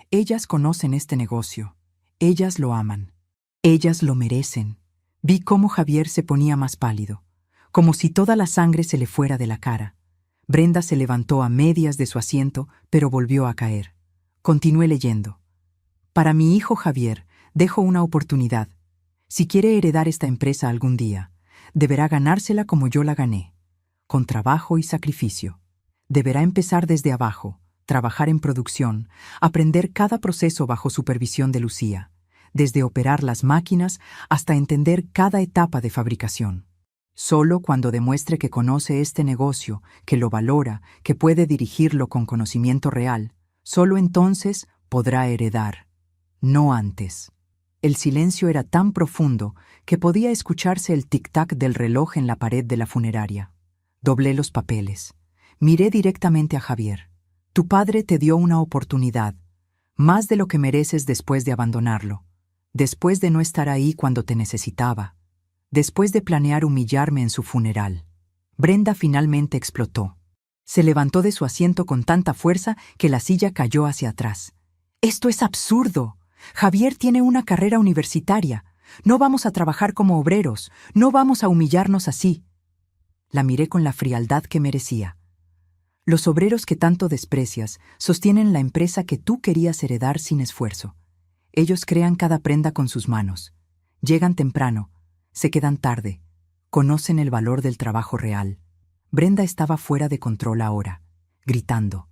Ellas conocen este negocio, ellas lo aman, ellas lo merecen. Vi cómo Javier se ponía más pálido, como si toda la sangre se le fuera de la cara. Brenda se levantó a medias de su asiento, pero volvió a caer. Continué leyendo. Para mi hijo Javier, dejo una oportunidad. Si quiere heredar esta empresa algún día, deberá ganársela como yo la gané, con trabajo y sacrificio. Deberá empezar desde abajo, trabajar en producción, aprender cada proceso bajo supervisión de Lucía, desde operar las máquinas hasta entender cada etapa de fabricación. Solo cuando demuestre que conoce este negocio, que lo valora, que puede dirigirlo con conocimiento real, solo entonces podrá heredar, no antes. El silencio era tan profundo que podía escucharse el tic-tac del reloj en la pared de la funeraria. Doblé los papeles. Miré directamente a Javier. Tu padre te dio una oportunidad, más de lo que mereces después de abandonarlo, después de no estar ahí cuando te necesitaba, después de planear humillarme en su funeral. Brenda finalmente explotó. Se levantó de su asiento con tanta fuerza que la silla cayó hacia atrás. ¡Esto es absurdo! Javier tiene una carrera universitaria. No vamos a trabajar como obreros. No vamos a humillarnos así. La miré con la frialdad que merecía. Los obreros que tanto desprecias sostienen la empresa que tú querías heredar sin esfuerzo. Ellos crean cada prenda con sus manos. Llegan temprano, se quedan tarde, conocen el valor del trabajo real. Brenda estaba fuera de control ahora, gritando.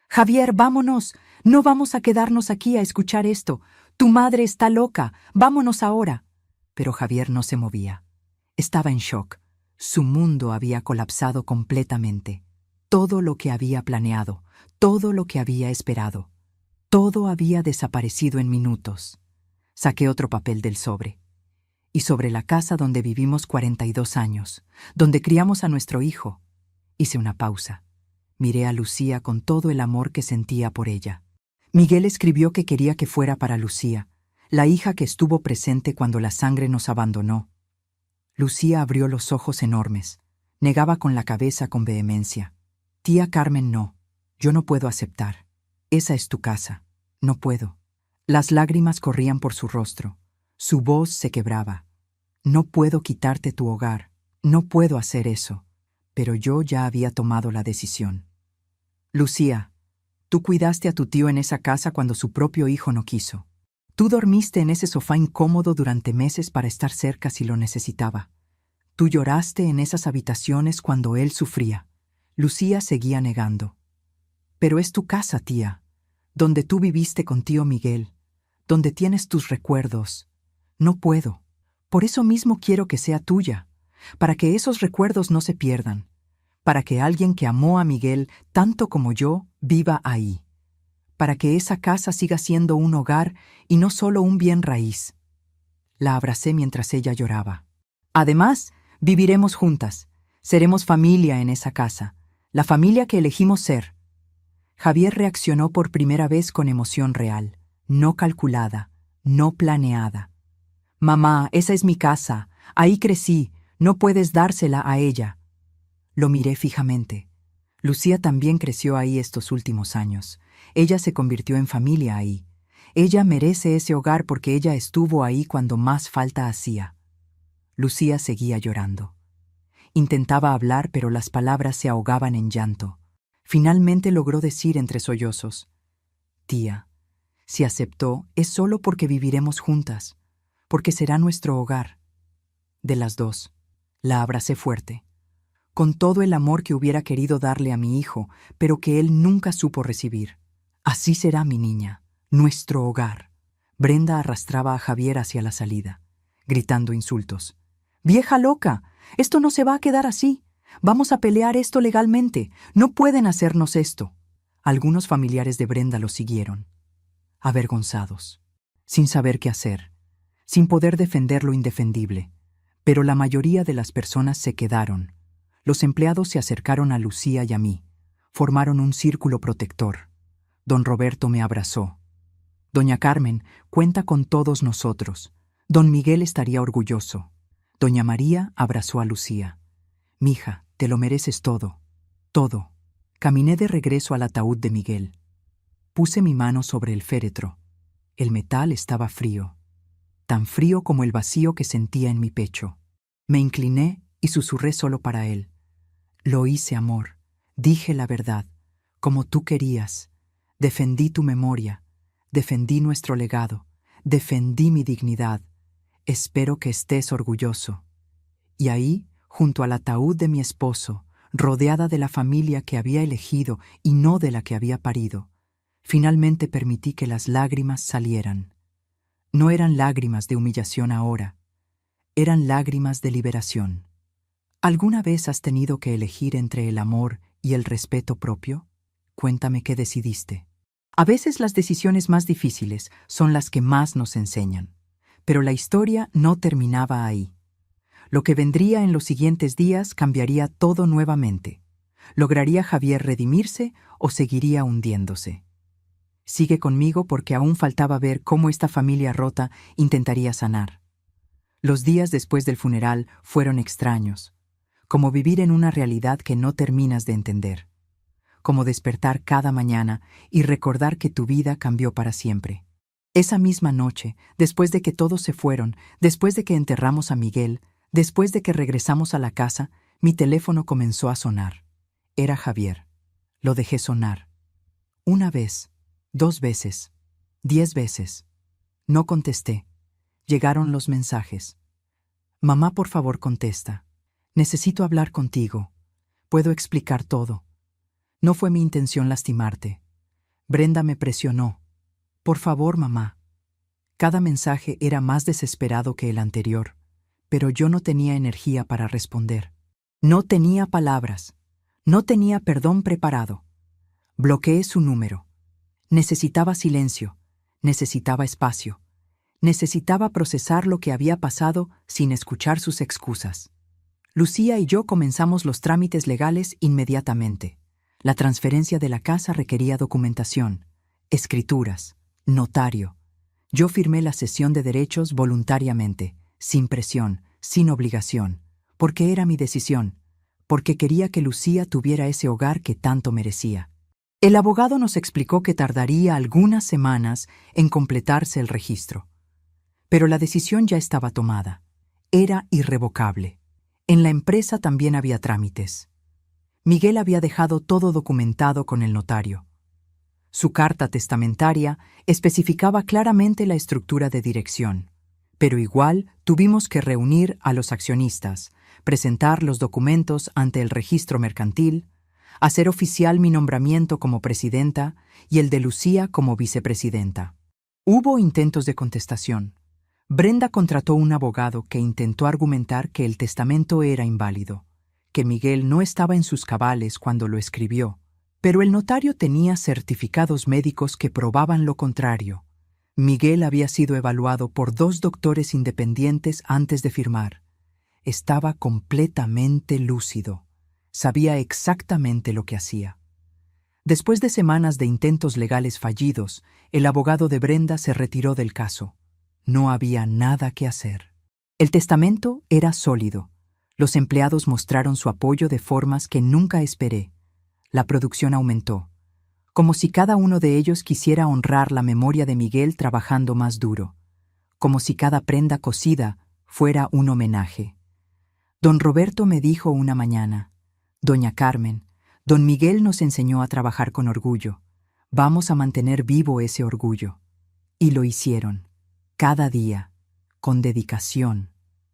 «Javier, vámonos. No vamos a quedarnos aquí a escuchar esto. Tu madre está loca. Vámonos ahora». Pero Javier no se movía. Estaba en shock. Su mundo había colapsado completamente. Todo lo que había planeado, todo lo que había esperado, todo había desaparecido en minutos. Saqué otro papel del sobre. Y sobre la casa donde vivimos 42 años, donde criamos a nuestro hijo. Hice una pausa. Miré a Lucía con todo el amor que sentía por ella. Miguel escribió que quería que fuera para Lucía, la hija que estuvo presente cuando la sangre nos abandonó. Lucía abrió los ojos enormes. Negaba con la cabeza con vehemencia. Tía Carmen, no. Yo no puedo aceptar. Esa es tu casa. No puedo. Las lágrimas corrían por su rostro. Su voz se quebraba. No puedo quitarte tu hogar. No puedo hacer eso. Pero yo ya había tomado la decisión. Lucía, tú cuidaste a tu tío en esa casa cuando su propio hijo no quiso. Tú dormiste en ese sofá incómodo durante meses para estar cerca si lo necesitaba. Tú lloraste en esas habitaciones cuando él sufría. Lucía seguía negando. Pero es tu casa, tía, donde tú viviste con tío Miguel, donde tienes tus recuerdos. No puedo. Por eso mismo quiero que sea tuya, para que esos recuerdos no se pierdan, para que alguien que amó a Miguel tanto como yo viva ahí, para que esa casa siga siendo un hogar y no solo un bien raíz. La abracé mientras ella lloraba. Además, viviremos juntas. Seremos familia en esa casa, la familia que elegimos ser. Javier reaccionó por primera vez con emoción real, no calculada, no planeada. Mamá, esa es mi casa, ahí crecí, no puedes dársela a ella. Lo miré fijamente. Lucía también creció ahí estos últimos años. Ella se convirtió en familia ahí. Ella merece ese hogar porque ella estuvo ahí cuando más falta hacía. Lucía seguía llorando. Intentaba hablar, pero las palabras se ahogaban en llanto. Finalmente logró decir entre sollozos: Tía, si aceptó es solo porque viviremos juntas, porque será nuestro hogar. De las dos, la abracé fuerte, con todo el amor que hubiera querido darle a mi hijo, pero que él nunca supo recibir. Así será, mi niña, nuestro hogar. Brenda arrastraba a Javier hacia la salida, gritando insultos. ¡Vieja loca! Esto no se va a quedar así. Vamos a pelear esto legalmente. No pueden hacernos esto. Algunos familiares de Brenda lo siguieron, avergonzados, sin saber qué hacer, sin poder defender lo indefendible. Pero la mayoría de las personas se quedaron. Los empleados se acercaron a Lucía y a mí. Formaron un círculo protector. Don Roberto me abrazó. Doña Carmen cuenta con todos nosotros. Don Miguel estaría orgulloso. Doña María abrazó a Lucía. Mija, te lo mereces todo. Todo. Caminé de regreso al ataúd de Miguel. Puse mi mano sobre el féretro. El metal estaba frío. Tan frío como el vacío que sentía en mi pecho. Me incliné y susurré solo para él. Lo hice, amor. Dije la verdad, como tú querías. Defendí tu memoria. Defendí nuestro legado. Defendí mi dignidad. Espero que estés orgulloso. Y ahí, junto al ataúd de mi esposo, rodeada de la familia que había elegido y no de la que había parido, finalmente permití que las lágrimas salieran. No eran lágrimas de humillación ahora, eran lágrimas de liberación. ¿Alguna vez has tenido que elegir entre el amor y el respeto propio? Cuéntame qué decidiste. A veces las decisiones más difíciles son las que más nos enseñan. Pero la historia no terminaba ahí. Lo que vendría en los siguientes días cambiaría todo nuevamente. ¿Lograría Javier redimirse o seguiría hundiéndose? Sigue conmigo porque aún faltaba ver cómo esta familia rota intentaría sanar. Los días después del funeral fueron extraños, como vivir en una realidad que no terminas de entender, como despertar cada mañana y recordar que tu vida cambió para siempre. Esa misma noche, después de que todos se fueron, después de que enterramos a Miguel, después de que regresamos a la casa, mi teléfono comenzó a sonar. Era Javier. Lo dejé sonar. 1 vez, 2 veces, 10 veces. No contesté. Llegaron los mensajes. Mamá, por favor, contesta. Necesito hablar contigo. Puedo explicar todo. No fue mi intención lastimarte. Brenda me presionó. Por favor, mamá. Cada mensaje era más desesperado que el anterior, pero yo no tenía energía para responder. No tenía palabras. No tenía perdón preparado. Bloqueé su número. Necesitaba silencio. Necesitaba espacio. Necesitaba procesar lo que había pasado sin escuchar sus excusas. Lucía y yo comenzamos los trámites legales inmediatamente. La transferencia de la casa requería documentación, escrituras, notario. Yo firmé la cesión de derechos voluntariamente, sin presión, sin obligación, porque era mi decisión, porque quería que Lucía tuviera ese hogar que tanto merecía. El abogado nos explicó que tardaría algunas semanas en completarse el registro. Pero la decisión ya estaba tomada. Era irrevocable. En la empresa también había trámites. Miguel había dejado todo documentado con el notario. Su carta testamentaria especificaba claramente la estructura de dirección. Pero igual tuvimos que reunir a los accionistas, presentar los documentos ante el registro mercantil, hacer oficial mi nombramiento como presidenta y el de Lucía como vicepresidenta. Hubo intentos de contestación. Brenda contrató un abogado que intentó argumentar que el testamento era inválido, que Miguel no estaba en sus cabales cuando lo escribió, pero el notario tenía certificados médicos que probaban lo contrario. Miguel había sido evaluado por 2 doctores independientes antes de firmar. Estaba completamente lúcido. Sabía exactamente lo que hacía. Después de semanas de intentos legales fallidos, el abogado de Brenda se retiró del caso. No había nada que hacer. El testamento era sólido. Los empleados mostraron su apoyo de formas que nunca esperé. La producción aumentó, como si cada uno de ellos quisiera honrar la memoria de Miguel trabajando más duro, como si cada prenda cosida fuera un homenaje. Don Roberto me dijo una mañana: «Doña Carmen, don Miguel nos enseñó a trabajar con orgullo. Vamos a mantener vivo ese orgullo». Y lo hicieron, cada día, con dedicación,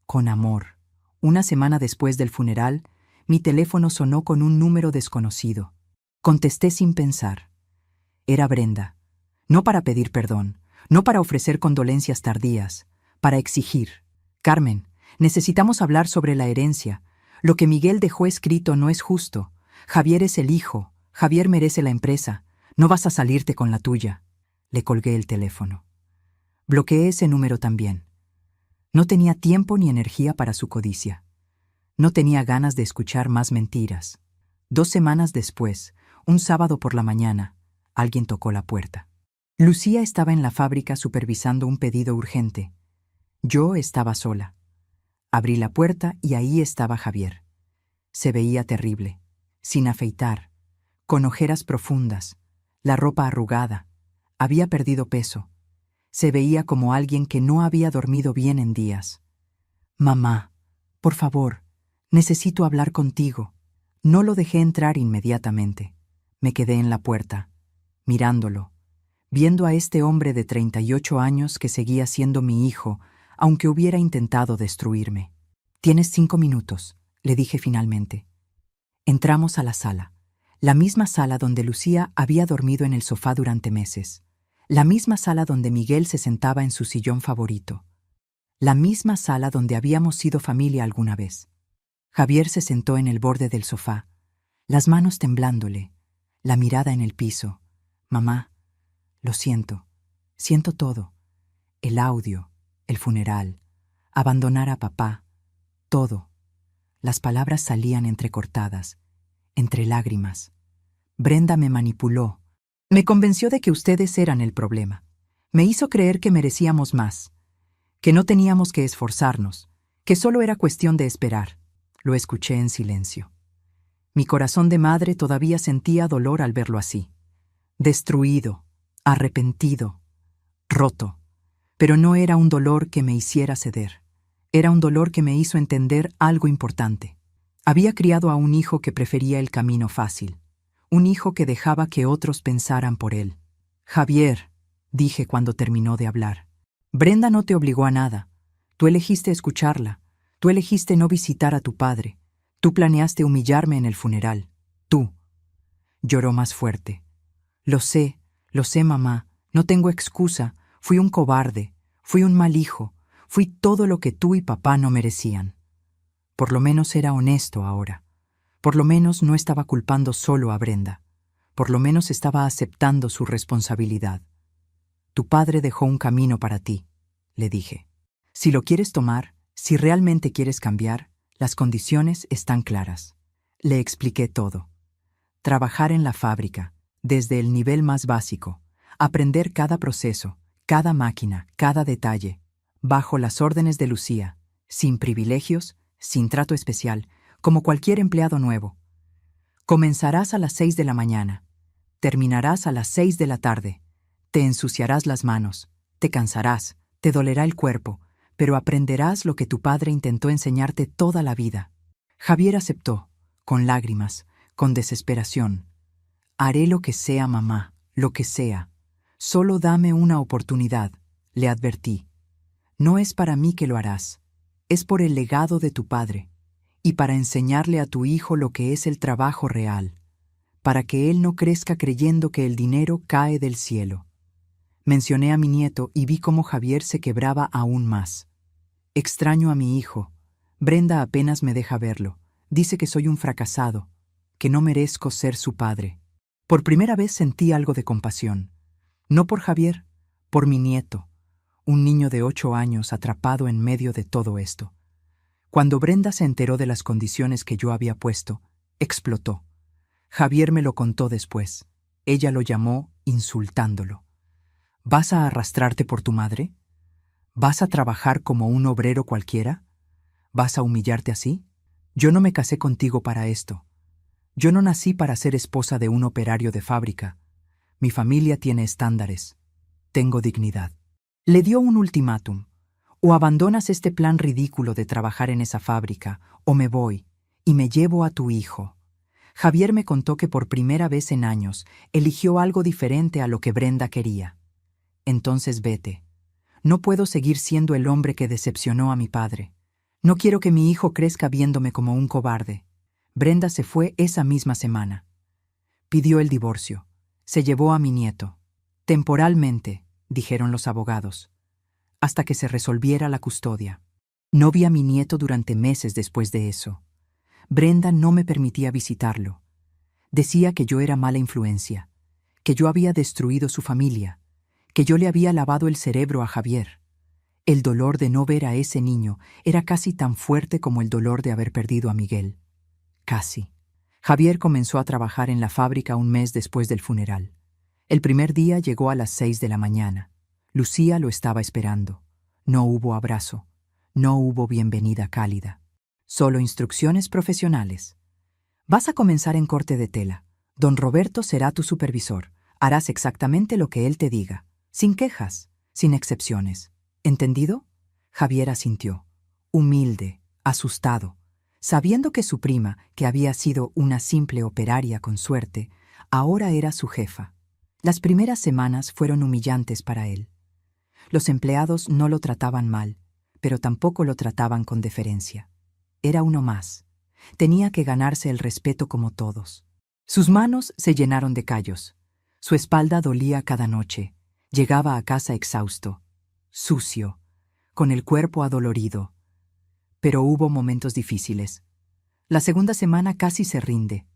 con amor. Una semana después del funeral, mi teléfono sonó con un número desconocido. Contesté sin pensar. Era Brenda. No para pedir perdón, no para ofrecer condolencias tardías, para exigir: «Carmen, necesitamos hablar sobre la herencia. Lo que Miguel dejó escrito no es justo. Javier es el hijo. Javier merece la empresa. No vas a salirte con la tuya». Le colgué el teléfono. Bloqueé ese número también. No tenía tiempo ni energía para su codicia. No tenía ganas de escuchar más mentiras. 2 semanas después, un sábado por la mañana, alguien tocó la puerta. Lucía estaba en la fábrica supervisando un pedido urgente. Yo estaba sola. Abrí la puerta y ahí estaba Javier. Se veía terrible, sin afeitar, con ojeras profundas, la ropa arrugada. Había perdido peso. Se veía como alguien que no había dormido bien en días. «Mamá, por favor, necesito hablar contigo». No lo dejé entrar inmediatamente. Me quedé en la puerta, mirándolo, viendo a este hombre de 38 años que seguía siendo mi hijo, aunque hubiera intentado destruirme. «Tienes 5 minutos», le dije finalmente. Entramos a la sala misma sala donde Lucía había dormido en el sofá durante meses, la misma sala donde Miguel se sentaba en su sillón favorito, la misma sala donde habíamos sido familia alguna vez. Javier se sentó en el borde del sofá, las manos temblándole, la mirada en el piso. «Mamá, lo siento todo. El audio, el funeral, abandonar a papá, todo». Las palabras salían entrecortadas, entre lágrimas. «Brenda me manipuló. Me convenció de que ustedes eran el problema. Me hizo creer que merecíamos más, que no teníamos que esforzarnos, que solo era cuestión de esperar». Lo escuché en silencio. Mi corazón de madre todavía sentía dolor al verlo así. Destruido, arrepentido, roto. Pero no era un dolor que me hiciera ceder. Era un dolor que me hizo entender algo importante. Había criado a un hijo que prefería el camino fácil. Un hijo que dejaba que otros pensaran por él. «Javier», dije cuando terminó de hablar, «Brenda no te obligó a nada. Tú elegiste escucharla. Tú elegiste no visitar a tu padre. Tú planeaste humillarme en el funeral. Tú». Lloró más fuerte. Lo sé, mamá. No tengo excusa. Fui un cobarde. Fui un mal hijo. Fui todo lo que tú y papá no merecían». Por lo menos era honesto ahora. Por lo menos no estaba culpando solo a Brenda. Por lo menos estaba aceptando su responsabilidad. «Tu padre dejó un camino para ti», le dije. «Si lo quieres tomar, si realmente quieres cambiar, las condiciones están claras». Le expliqué todo. Trabajar en la fábrica, desde el nivel más básico, aprender cada proceso, cada máquina, cada detalle, bajo las órdenes de Lucía, sin privilegios, sin trato especial, como cualquier empleado nuevo. Comenzarás a las 6 de la mañana, terminarás a las 6 de la tarde, te ensuciarás las manos, te cansarás, te dolerá el cuerpo, pero aprenderás lo que tu padre intentó enseñarte toda la vida. Javier aceptó, con lágrimas, con desesperación. Haré lo que sea, mamá, lo que sea. Solo dame una oportunidad, le advertí. No es para mí que lo harás, es por el legado de tu padre, y para enseñarle a tu hijo lo que es el trabajo real, para que él no crezca creyendo que el dinero cae del cielo. Mencioné a mi nieto y vi cómo Javier se quebraba aún más. Extraño a mi hijo. Brenda apenas me deja verlo. Dice que soy un fracasado, que no merezco ser su padre. Por primera vez sentí algo de compasión. No por Javier, por mi nieto, un niño de 8 años atrapado en medio de todo esto. Cuando Brenda se enteró de las condiciones que yo había puesto, explotó. Javier me lo contó después. Ella lo llamó insultándolo. ¿Vas a arrastrarte por tu madre? ¿Vas a trabajar como un obrero cualquiera? ¿Vas a humillarte así? Yo no me casé contigo para esto. Yo no nací para ser esposa de un operario de fábrica. Mi familia tiene estándares. Tengo dignidad. Le dio un ultimátum. O abandonas este plan ridículo de trabajar en esa fábrica, o me voy, y me llevo a tu hijo. Javier me contó que por primera vez en años eligió algo diferente a lo que Brenda quería. Entonces vete. No puedo seguir siendo el hombre que decepcionó a mi padre. No quiero que mi hijo crezca viéndome como un cobarde. Brenda se fue esa misma semana. Pidió el divorcio. Se llevó a mi nieto. Temporalmente, dijeron los abogados, hasta que se resolviera la custodia. No vi a mi nieto durante meses después de eso. Brenda no me permitía visitarlo. Decía que yo era mala influencia, que yo había destruido su familia, que yo le había lavado el cerebro a Javier. El dolor de no ver a ese niño era casi tan fuerte como el dolor de haber perdido a Miguel. Casi. Javier comenzó a trabajar en la fábrica un mes después del funeral. El primer día llegó a las 6 de la mañana. Lucía lo estaba esperando. No hubo abrazo. No hubo bienvenida cálida. Solo instrucciones profesionales. Vas a comenzar en corte de tela. Don Roberto será tu supervisor. Harás exactamente lo que él te diga. Sin quejas, sin excepciones. ¿Entendido? Javier asintió. Humilde, asustado, sabiendo que su prima, que había sido una simple operaria con suerte, ahora era su jefa. Las primeras semanas fueron humillantes para él. Los empleados no lo trataban mal, pero tampoco lo trataban con deferencia. Era uno más. Tenía que ganarse el respeto como todos. Sus manos se llenaron de callos. Su espalda dolía cada noche. Llegaba a casa exhausto, sucio, con el cuerpo adolorido. Pero hubo momentos difíciles. La segunda semana casi se rinde.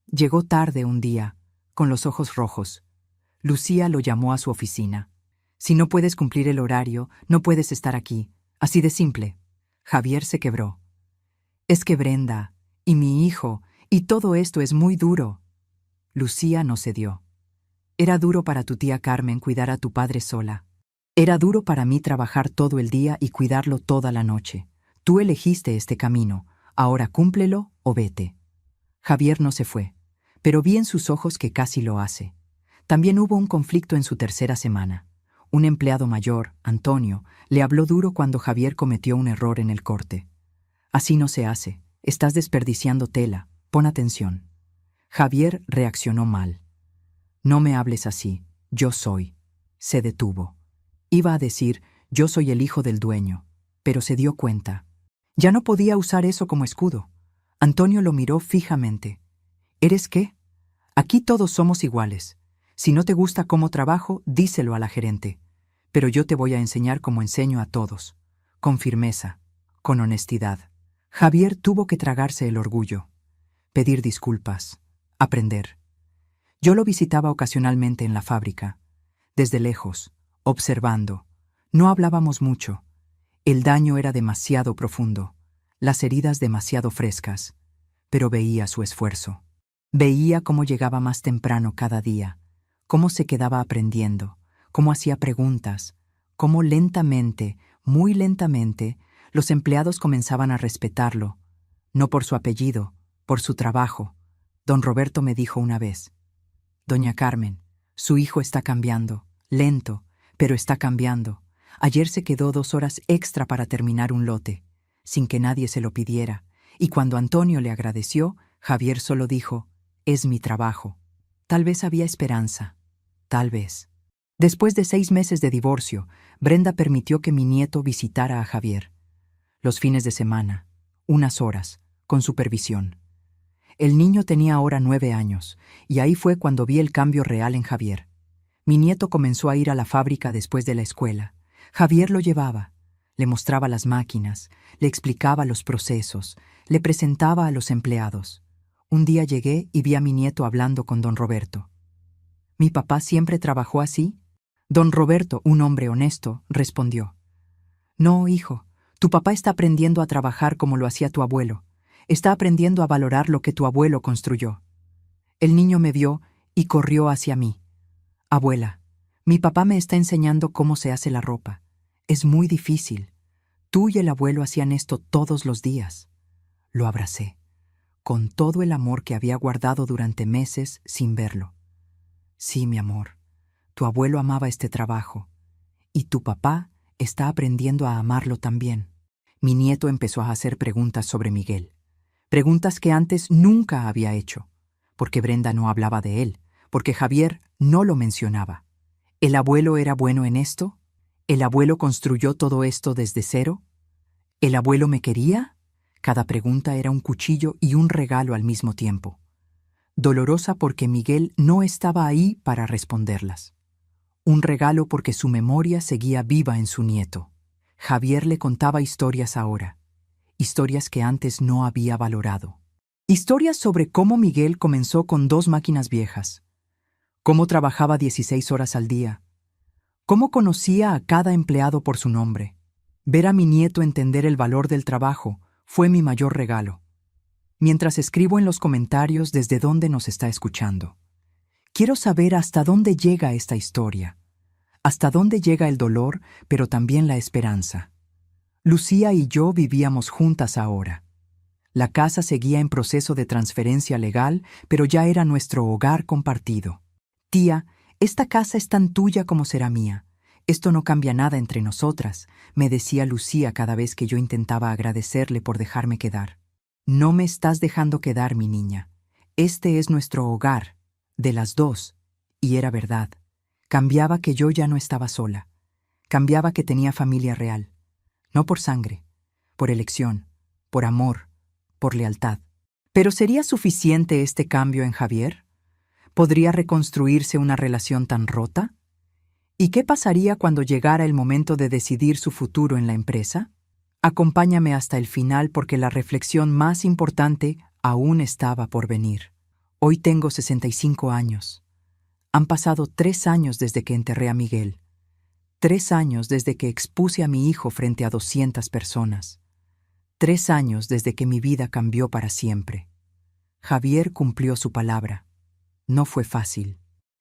Llegó tarde un día, con los ojos rojos. Lucía lo llamó a su oficina. Si no puedes cumplir el horario, no puedes estar aquí. Así de simple. Javier se quebró. Es que Brenda, y mi hijo, y todo esto es muy duro. Lucía no cedió. Era duro para tu tía Carmen cuidar a tu padre sola. Era duro para mí trabajar todo el día y cuidarlo toda la noche. Tú elegiste este camino, ahora cúmplelo o vete. Javier no se fue, pero vi en sus ojos que casi lo hace. También hubo un conflicto en su tercera semana. Un empleado mayor, Antonio, le habló duro cuando Javier cometió un error en el corte. Así no se hace, estás desperdiciando tela, pon atención. Javier reaccionó mal. No me hables así, yo soy. Se detuvo. Iba a decir, yo soy el hijo del dueño, pero se dio cuenta. Ya no podía usar eso como escudo. Antonio lo miró fijamente. ¿Eres qué? Aquí todos somos iguales. Si no te gusta cómo trabajo, díselo a la gerente. Pero yo te voy a enseñar como enseño a todos. Con firmeza, con honestidad. Javier tuvo que tragarse el orgullo. Pedir disculpas. Aprender. Yo lo visitaba ocasionalmente en la fábrica. Desde lejos, observando. No hablábamos mucho. El daño era demasiado profundo. Las heridas demasiado frescas. Pero veía su esfuerzo. Veía cómo llegaba más temprano cada día. Cómo se quedaba aprendiendo, cómo hacía preguntas, cómo lentamente, muy lentamente, Los empleados comenzaban a respetarlo, no por su apellido, por su trabajo. Don Roberto me dijo una vez: «Doña Carmen, su hijo está cambiando, lento, pero está cambiando. Ayer se quedó 2 horas extra para terminar un lote, sin que nadie se lo pidiera, y cuando Antonio le agradeció, Javier solo dijo: «Es mi trabajo». Tal vez había esperanza, tal vez. Después de 6 meses de divorcio, Brenda permitió que mi nieto visitara a Javier. Los fines de semana, unas horas, con supervisión. El niño tenía ahora 9 años, y ahí fue cuando vi el cambio real en Javier. Mi nieto comenzó a ir a la fábrica después de la escuela. Javier lo llevaba, le mostraba las máquinas, le explicaba los procesos, le presentaba a los empleados. Un día llegué y vi a mi nieto hablando con don Roberto. «¿Mi papá siempre trabajó así?». Don Roberto, un hombre honesto, respondió: «No, hijo, tu papá está aprendiendo a trabajar como lo hacía tu abuelo. Está aprendiendo a valorar lo que tu abuelo construyó». El niño me vio y corrió hacia mí. «Abuela, mi papá me está enseñando cómo se hace la ropa. Es muy difícil. Tú y el abuelo hacían esto todos los días». Lo abracé, con todo el amor que había guardado durante meses sin verlo. «Sí, mi amor, tu abuelo amaba este trabajo, y tu papá está aprendiendo a amarlo también». Mi nieto empezó a hacer preguntas sobre Miguel. Preguntas que antes nunca había hecho, porque Brenda no hablaba de él, porque Javier no lo mencionaba. ¿El abuelo era bueno en esto? ¿El abuelo construyó todo esto desde cero? ¿El abuelo me quería? Cada pregunta era un cuchillo y un regalo al mismo tiempo. Dolorosa porque Miguel no estaba ahí para responderlas. Un regalo porque su memoria seguía viva en su nieto. Javier le contaba historias ahora, historias que antes no había valorado. Historias sobre cómo Miguel comenzó con 2 máquinas viejas, cómo trabajaba 16 horas al día, cómo conocía a cada empleado por su nombre. Ver a mi nieto entender el valor del trabajo fue mi mayor regalo. Mientras escribo en los comentarios desde dónde nos está escuchando, quiero saber hasta dónde llega esta historia, hasta dónde llega el dolor, pero también la esperanza. Lucía y yo vivíamos juntas ahora. La casa seguía en proceso de transferencia legal, pero ya era nuestro hogar compartido. «Tía, esta casa es tan tuya como será mía. Esto no cambia nada entre nosotras», me decía Lucía cada vez que yo intentaba agradecerle por dejarme quedar. «No me estás dejando quedar, mi niña. Este es nuestro hogar, de las 2». Y era verdad. Cambiaba que yo ya no estaba sola. Cambiaba que tenía familia real. No por sangre, por elección, por amor, por lealtad. ¿Pero sería suficiente este cambio en Javier? ¿Podría reconstruirse una relación tan rota? ¿Y qué pasaría cuando llegara el momento de decidir su futuro en la empresa? Acompáñame hasta el final porque la reflexión más importante aún estaba por venir. Hoy tengo 65 años. Han pasado 3 años desde que enterré a Miguel. 3 años desde que expuse a mi hijo frente a 200 personas. 3 años desde que mi vida cambió para siempre. Javier cumplió su palabra. No fue fácil.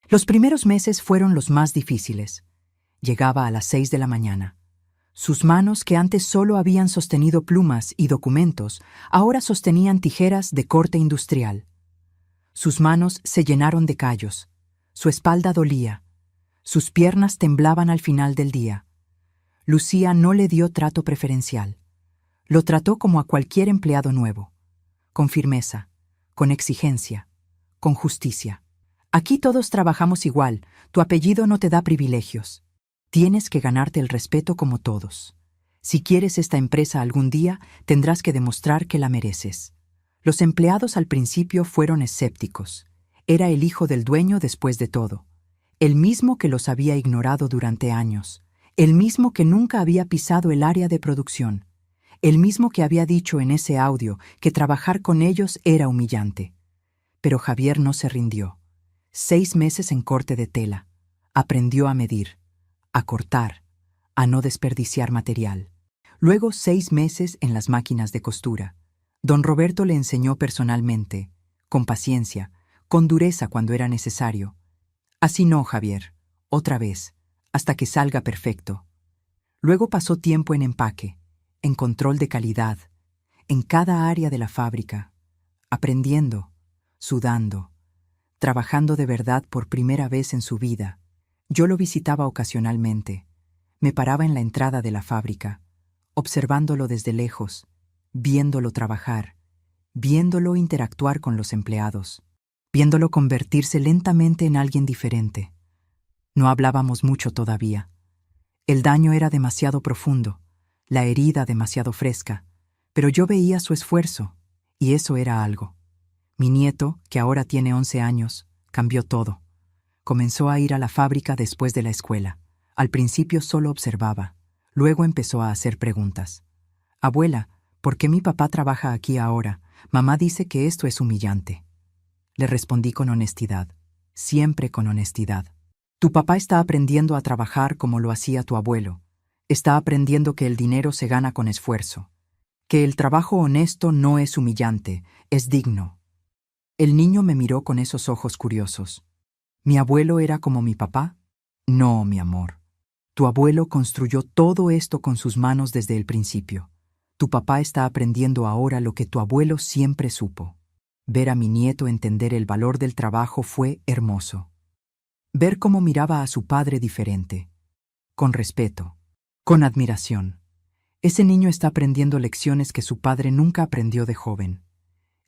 Los primeros meses fueron los más difíciles. Llegaba a las 6 de la mañana. Sus manos, que antes solo habían sostenido plumas y documentos, ahora sostenían tijeras de corte industrial. Sus manos se llenaron de callos. Su espalda dolía. Sus piernas temblaban al final del día. Lucía no le dio trato preferencial. Lo trató como a cualquier empleado nuevo, con firmeza, con exigencia, con justicia. «Aquí todos trabajamos igual, tu apellido no te da privilegios. Tienes que ganarte el respeto como todos. Si quieres esta empresa algún día, tendrás que demostrar que la mereces». Los empleados al principio fueron escépticos. Era el hijo del dueño después de todo. El mismo que los había ignorado durante años, el mismo que nunca había pisado el área de producción, el mismo que había dicho en ese audio que trabajar con ellos era humillante. Pero Javier no se rindió. 6 meses en corte de tela. Aprendió a medir, a cortar, a no desperdiciar material. Luego 6 meses en las máquinas de costura. Don Roberto le enseñó personalmente, con paciencia, con dureza cuando era necesario. «Así no, Javier, otra vez, hasta que salga perfecto». Luego pasó tiempo en empaque, en control de calidad, en cada área de la fábrica, aprendiendo, sudando, trabajando de verdad por primera vez en su vida. Yo lo visitaba ocasionalmente. Me paraba en la entrada de la fábrica, observándolo desde lejos, viéndolo trabajar, viéndolo interactuar con los empleados, viéndolo convertirse lentamente en alguien diferente. No hablábamos mucho todavía. El daño era demasiado profundo, la herida demasiado fresca, pero yo veía su esfuerzo, y eso era algo. Mi nieto, que ahora tiene 11 años, cambió todo. Comenzó a ir a la fábrica después de la escuela. Al principio solo observaba, luego empezó a hacer preguntas. Abuela, ¿por qué mi papá trabaja aquí ahora? Mamá dice que esto es humillante. Le respondí con honestidad, siempre con honestidad. Tu papá está aprendiendo a trabajar como lo hacía tu abuelo. Está aprendiendo que el dinero se gana con esfuerzo, que el trabajo honesto no es humillante, es digno. El niño me miró con esos ojos curiosos. ¿Mi abuelo era como mi papá? No, mi amor. Tu abuelo construyó todo esto con sus manos desde el principio. Tu papá está aprendiendo ahora lo que tu abuelo siempre supo. Ver a mi nieto entender el valor del trabajo fue hermoso. Ver cómo miraba a su padre diferente, con respeto, con admiración. Ese niño está aprendiendo lecciones que su padre nunca aprendió de joven.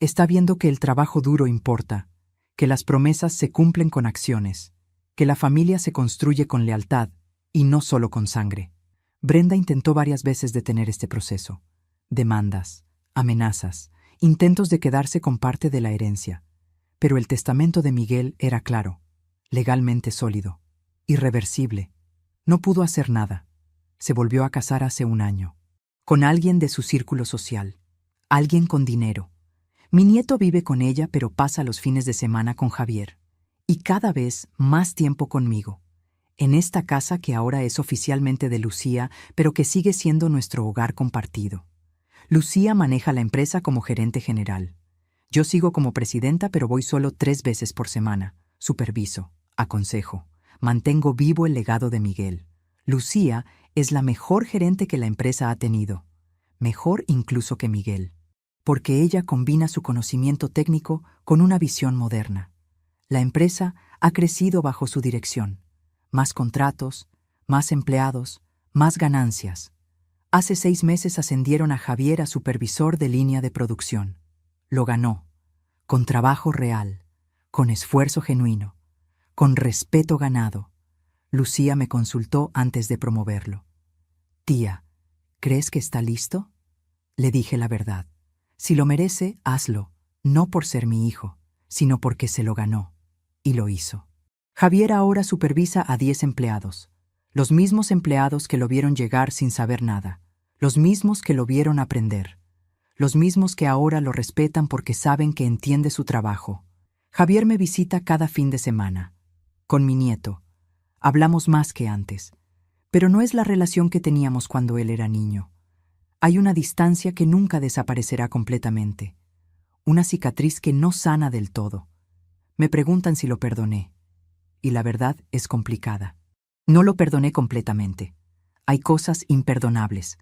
Está viendo que el trabajo duro importa, que las promesas se cumplen con acciones, que la familia se construye con lealtad y no solo con sangre. Brenda intentó varias veces detener este proceso. Demandas, amenazas, intentos de quedarse con parte de la herencia. Pero el testamento de Miguel era claro, legalmente sólido, irreversible. No pudo hacer nada. Se volvió a casar hace un año, con alguien de su círculo social, alguien con dinero. Mi nieto vive con ella, pero pasa los fines de semana con Javier, y cada vez más tiempo conmigo, en esta casa que ahora es oficialmente de Lucía, pero que sigue siendo nuestro hogar compartido. Lucía maneja la empresa como gerente general. Yo sigo como presidenta, pero voy solo 3 veces por semana. Superviso, aconsejo, mantengo vivo el legado de Miguel. Lucía es la mejor gerente que la empresa ha tenido, mejor incluso que Miguel, porque ella combina su conocimiento técnico con una visión moderna. La empresa ha crecido bajo su dirección. Más contratos, más empleados, más ganancias. Hace 6 meses ascendieron a Javier a supervisor de línea de producción. Lo ganó, con trabajo real, con esfuerzo genuino, con respeto ganado. Lucía me consultó antes de promoverlo. Tía, ¿crees que está listo? Le dije la verdad. Si lo merece, hazlo, no por ser mi hijo, sino porque se lo ganó. Y lo hizo. Javier ahora supervisa a 10 empleados, los mismos empleados que lo vieron llegar sin saber nada, los mismos que lo vieron aprender, los mismos que ahora lo respetan porque saben que entiende su trabajo. Javier me visita cada fin de semana. Con mi nieto. Hablamos más que antes, pero no es la relación que teníamos cuando él era niño. Hay una distancia que nunca desaparecerá completamente, una cicatriz que no sana del todo. Me preguntan si lo perdoné, y la verdad es complicada. No lo perdoné completamente. Hay cosas imperdonables.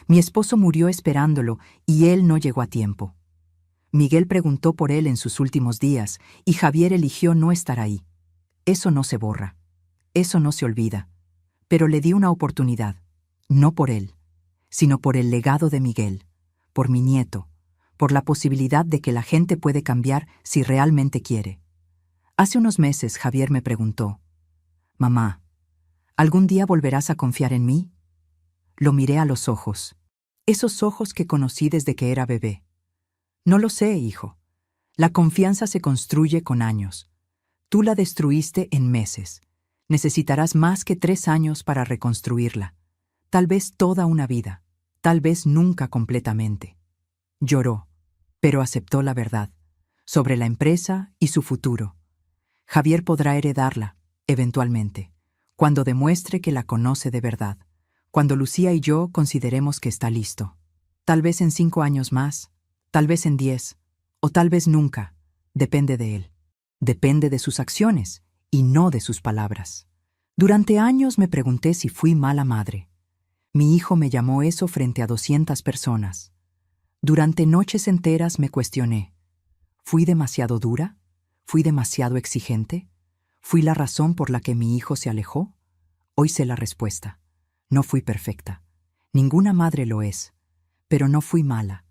Mi esposo murió esperándolo y él no llegó a tiempo. Miguel preguntó por él en sus últimos días y Javier eligió no estar ahí. Eso no se borra. Eso no se olvida. Pero le di una oportunidad, no por él, sino por el legado de Miguel, por mi nieto, por la posibilidad de que la gente puede cambiar si realmente quiere. Hace unos meses Javier me preguntó, «Mamá, ¿algún día volverás a confiar en mí?» Lo miré a los ojos, esos ojos que conocí desde que era bebé. No lo sé, hijo. La confianza se construye con años. Tú la destruiste en meses. Necesitarás más que 3 años para reconstruirla. Tal vez toda una vida, tal vez nunca completamente. Lloró, pero aceptó la verdad, sobre la empresa y su futuro. Javier podrá heredarla, eventualmente, cuando demuestre que la conoce de verdad, cuando Lucía y yo consideremos que está listo. Tal vez en 5 años más, tal vez en 10, o tal vez nunca, depende de él. Depende de sus acciones y no de sus palabras. Durante años me pregunté si fui mala madre. Mi hijo me llamó eso frente a 200 personas. Durante noches enteras me cuestioné. ¿Fui demasiado dura? ¿Fui demasiado exigente? ¿Fui la razón por la que mi hijo se alejó? Hoy sé la respuesta. No fui perfecta. Ninguna madre lo es. Pero no fui mala.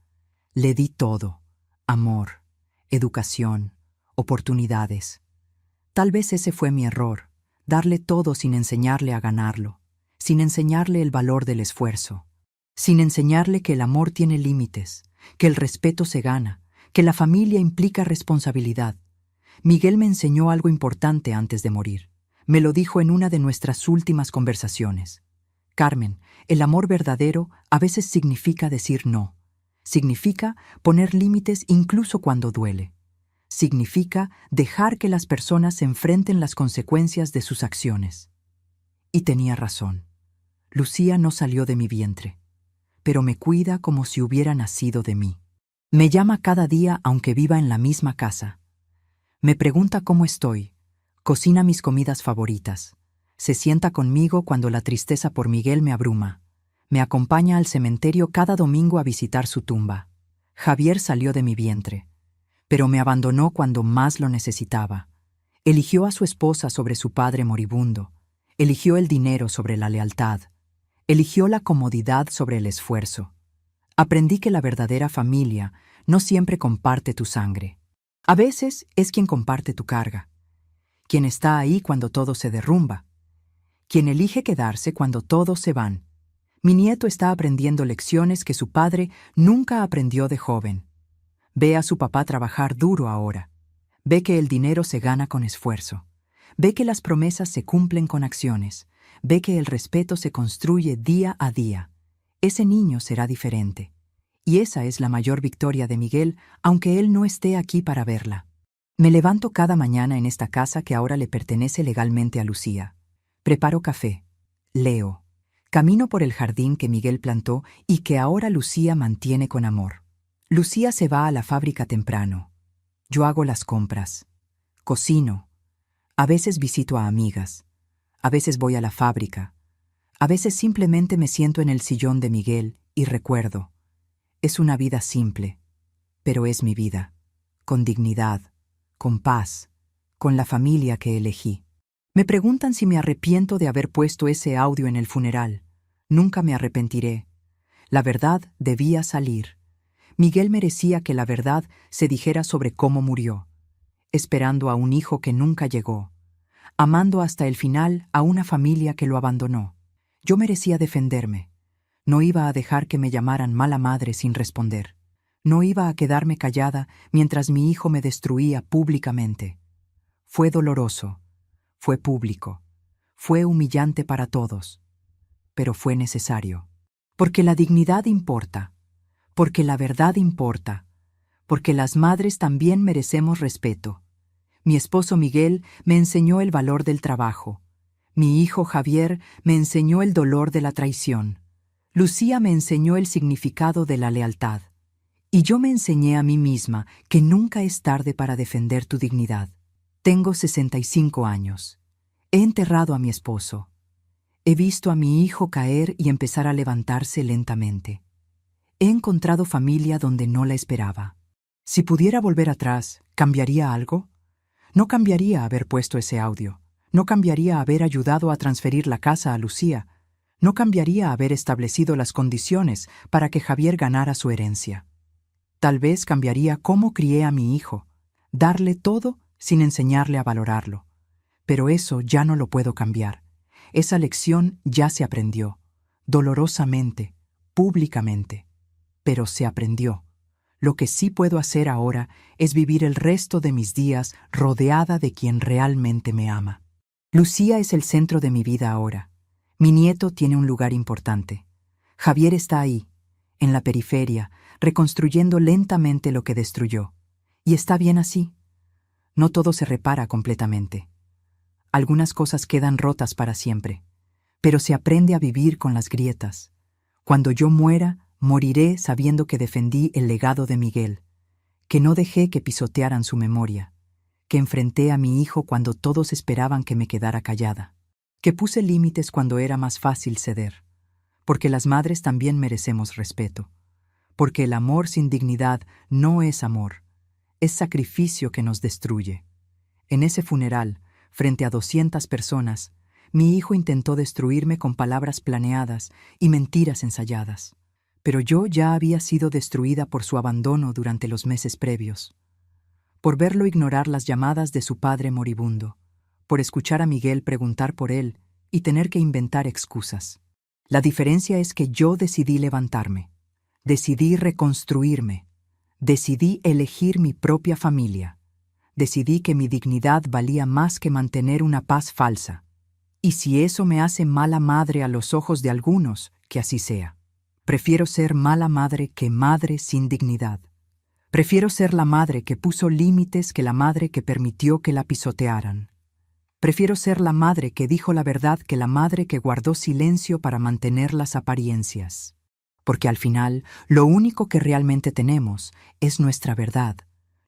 Le di todo. Amor, educación, oportunidades. Tal vez ese fue mi error, darle todo sin enseñarle a ganarlo, sin enseñarle el valor del esfuerzo, sin enseñarle que el amor tiene límites, que el respeto se gana, que la familia implica responsabilidad. Miguel me enseñó algo importante antes de morir. Me lo dijo en una de nuestras últimas conversaciones. Carmen, el amor verdadero a veces significa decir no. Significa poner límites incluso cuando duele. Significa dejar que las personas enfrenten las consecuencias de sus acciones. Y tenía razón. Lucía no salió de mi vientre, pero me cuida como si hubiera nacido de mí. Me llama cada día aunque viva en la misma casa. Me pregunta cómo estoy, cocina mis comidas favoritas, se sienta conmigo cuando la tristeza por Miguel me abruma, me acompaña al cementerio cada domingo a visitar su tumba. Javier salió de mi vientre, pero me abandonó cuando más lo necesitaba. Eligió a su esposa sobre su padre moribundo, eligió el dinero sobre la lealtad, eligió la comodidad sobre el esfuerzo. Aprendí que la verdadera familia no siempre comparte tu sangre. A veces es quien comparte tu carga, quien está ahí cuando todo se derrumba, quien elige quedarse cuando todos se van. Mi nieto está aprendiendo lecciones que su padre nunca aprendió de joven. Ve a su papá trabajar duro ahora. Ve que el dinero se gana con esfuerzo. Ve que las promesas se cumplen con acciones. Ve que el respeto se construye día a día. Ese niño será diferente. Y esa es la mayor victoria de Miguel, aunque él no esté aquí para verla. Me levanto cada mañana en esta casa que ahora le pertenece legalmente a Lucía. Preparo café. Leo. Camino por el jardín que Miguel plantó y que ahora Lucía mantiene con amor. Lucía se va a la fábrica temprano. Yo hago las compras. Cocino. A veces visito a amigas. A veces voy a la fábrica. A veces simplemente me siento en el sillón de Miguel y recuerdo. Es una vida simple, pero es mi vida, con dignidad, con paz, con la familia que elegí. Me preguntan si me arrepiento de haber puesto ese audio en el funeral. Nunca me arrepentiré. La verdad debía salir. Miguel merecía que la verdad se dijera sobre cómo murió, esperando a un hijo que nunca llegó, amando hasta el final a una familia que lo abandonó. Yo merecía defenderme. No iba a dejar que me llamaran mala madre sin responder. No iba a quedarme callada mientras mi hijo me destruía públicamente. Fue doloroso, fue público, fue humillante para todos, pero fue necesario. Porque la dignidad importa, porque la verdad importa, porque las madres también merecemos respeto. Mi esposo Miguel me enseñó el valor del trabajo. Mi hijo Javier me enseñó el dolor de la traición. Lucía me enseñó el significado de la lealtad. Y yo me enseñé a mí misma que nunca es tarde para defender tu dignidad. Tengo 65 años. He enterrado a mi esposo. He visto a mi hijo caer y empezar a levantarse lentamente. He encontrado familia donde no la esperaba. Si pudiera volver atrás, ¿cambiaría algo? No cambiaría haber puesto ese audio. No cambiaría haber ayudado a transferir la casa a Lucía. No cambiaría haber establecido las condiciones para que Javier ganara su herencia. Tal vez cambiaría cómo crié a mi hijo, darle todo sin enseñarle a valorarlo. Pero eso ya no lo puedo cambiar. Esa lección ya se aprendió, dolorosamente, públicamente. Pero se aprendió. Lo que sí puedo hacer ahora es vivir el resto de mis días rodeada de quien realmente me ama. Lucía es el centro de mi vida ahora. Mi nieto tiene un lugar importante. Javier está ahí, en la periferia, reconstruyendo lentamente lo que destruyó. Y está bien así. No todo se repara completamente. Algunas cosas quedan rotas para siempre, pero se aprende a vivir con las grietas. Cuando yo muera, moriré sabiendo que defendí el legado de Miguel, que no dejé que pisotearan su memoria, que enfrenté a mi hijo cuando todos esperaban que me quedara callada, que puse límites cuando era más fácil ceder, porque las madres también merecemos respeto, porque el amor sin dignidad no es amor, es sacrificio que nos destruye. En ese funeral, frente a 200 personas, mi hijo intentó destruirme con palabras planeadas y mentiras ensayadas. Pero yo ya había sido destruida por su abandono durante los meses previos, por verlo ignorar las llamadas de su padre moribundo, por escuchar a Miguel preguntar por él y tener que inventar excusas. La diferencia es que yo decidí levantarme, decidí reconstruirme, decidí elegir mi propia familia, decidí que mi dignidad valía más que mantener una paz falsa. Y si eso me hace mala madre a los ojos de algunos, que así sea. Prefiero ser mala madre que madre sin dignidad. Prefiero ser la madre que puso límites que la madre que permitió que la pisotearan. Prefiero ser la madre que dijo la verdad que la madre que guardó silencio para mantener las apariencias. Porque al final, lo único que realmente tenemos es nuestra verdad,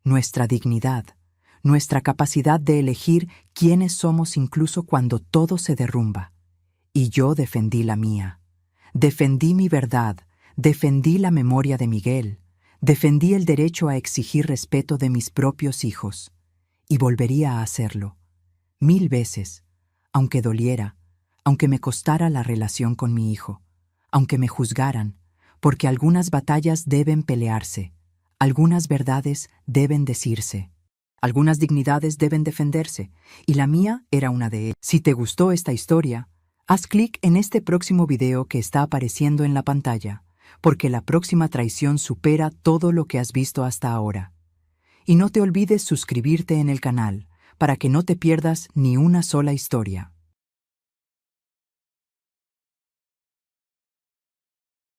nuestra dignidad, nuestra capacidad de elegir quiénes somos incluso cuando todo se derrumba. Y yo defendí la mía. Defendí mi verdad, defendí la memoria de Miguel, defendí el derecho a exigir respeto de mis propios hijos. Y volvería a hacerlo. 1000 veces, aunque doliera, aunque me costara la relación con mi hijo, aunque me juzgaran, porque algunas batallas deben pelearse, algunas verdades deben decirse, algunas dignidades deben defenderse, y la mía era una de ellas. Si te gustó esta historia, haz clic en este próximo video que está apareciendo en la pantalla, porque la próxima traición supera todo lo que has visto hasta ahora. Y no te olvides suscribirte en el canal, para que no te pierdas ni una sola historia.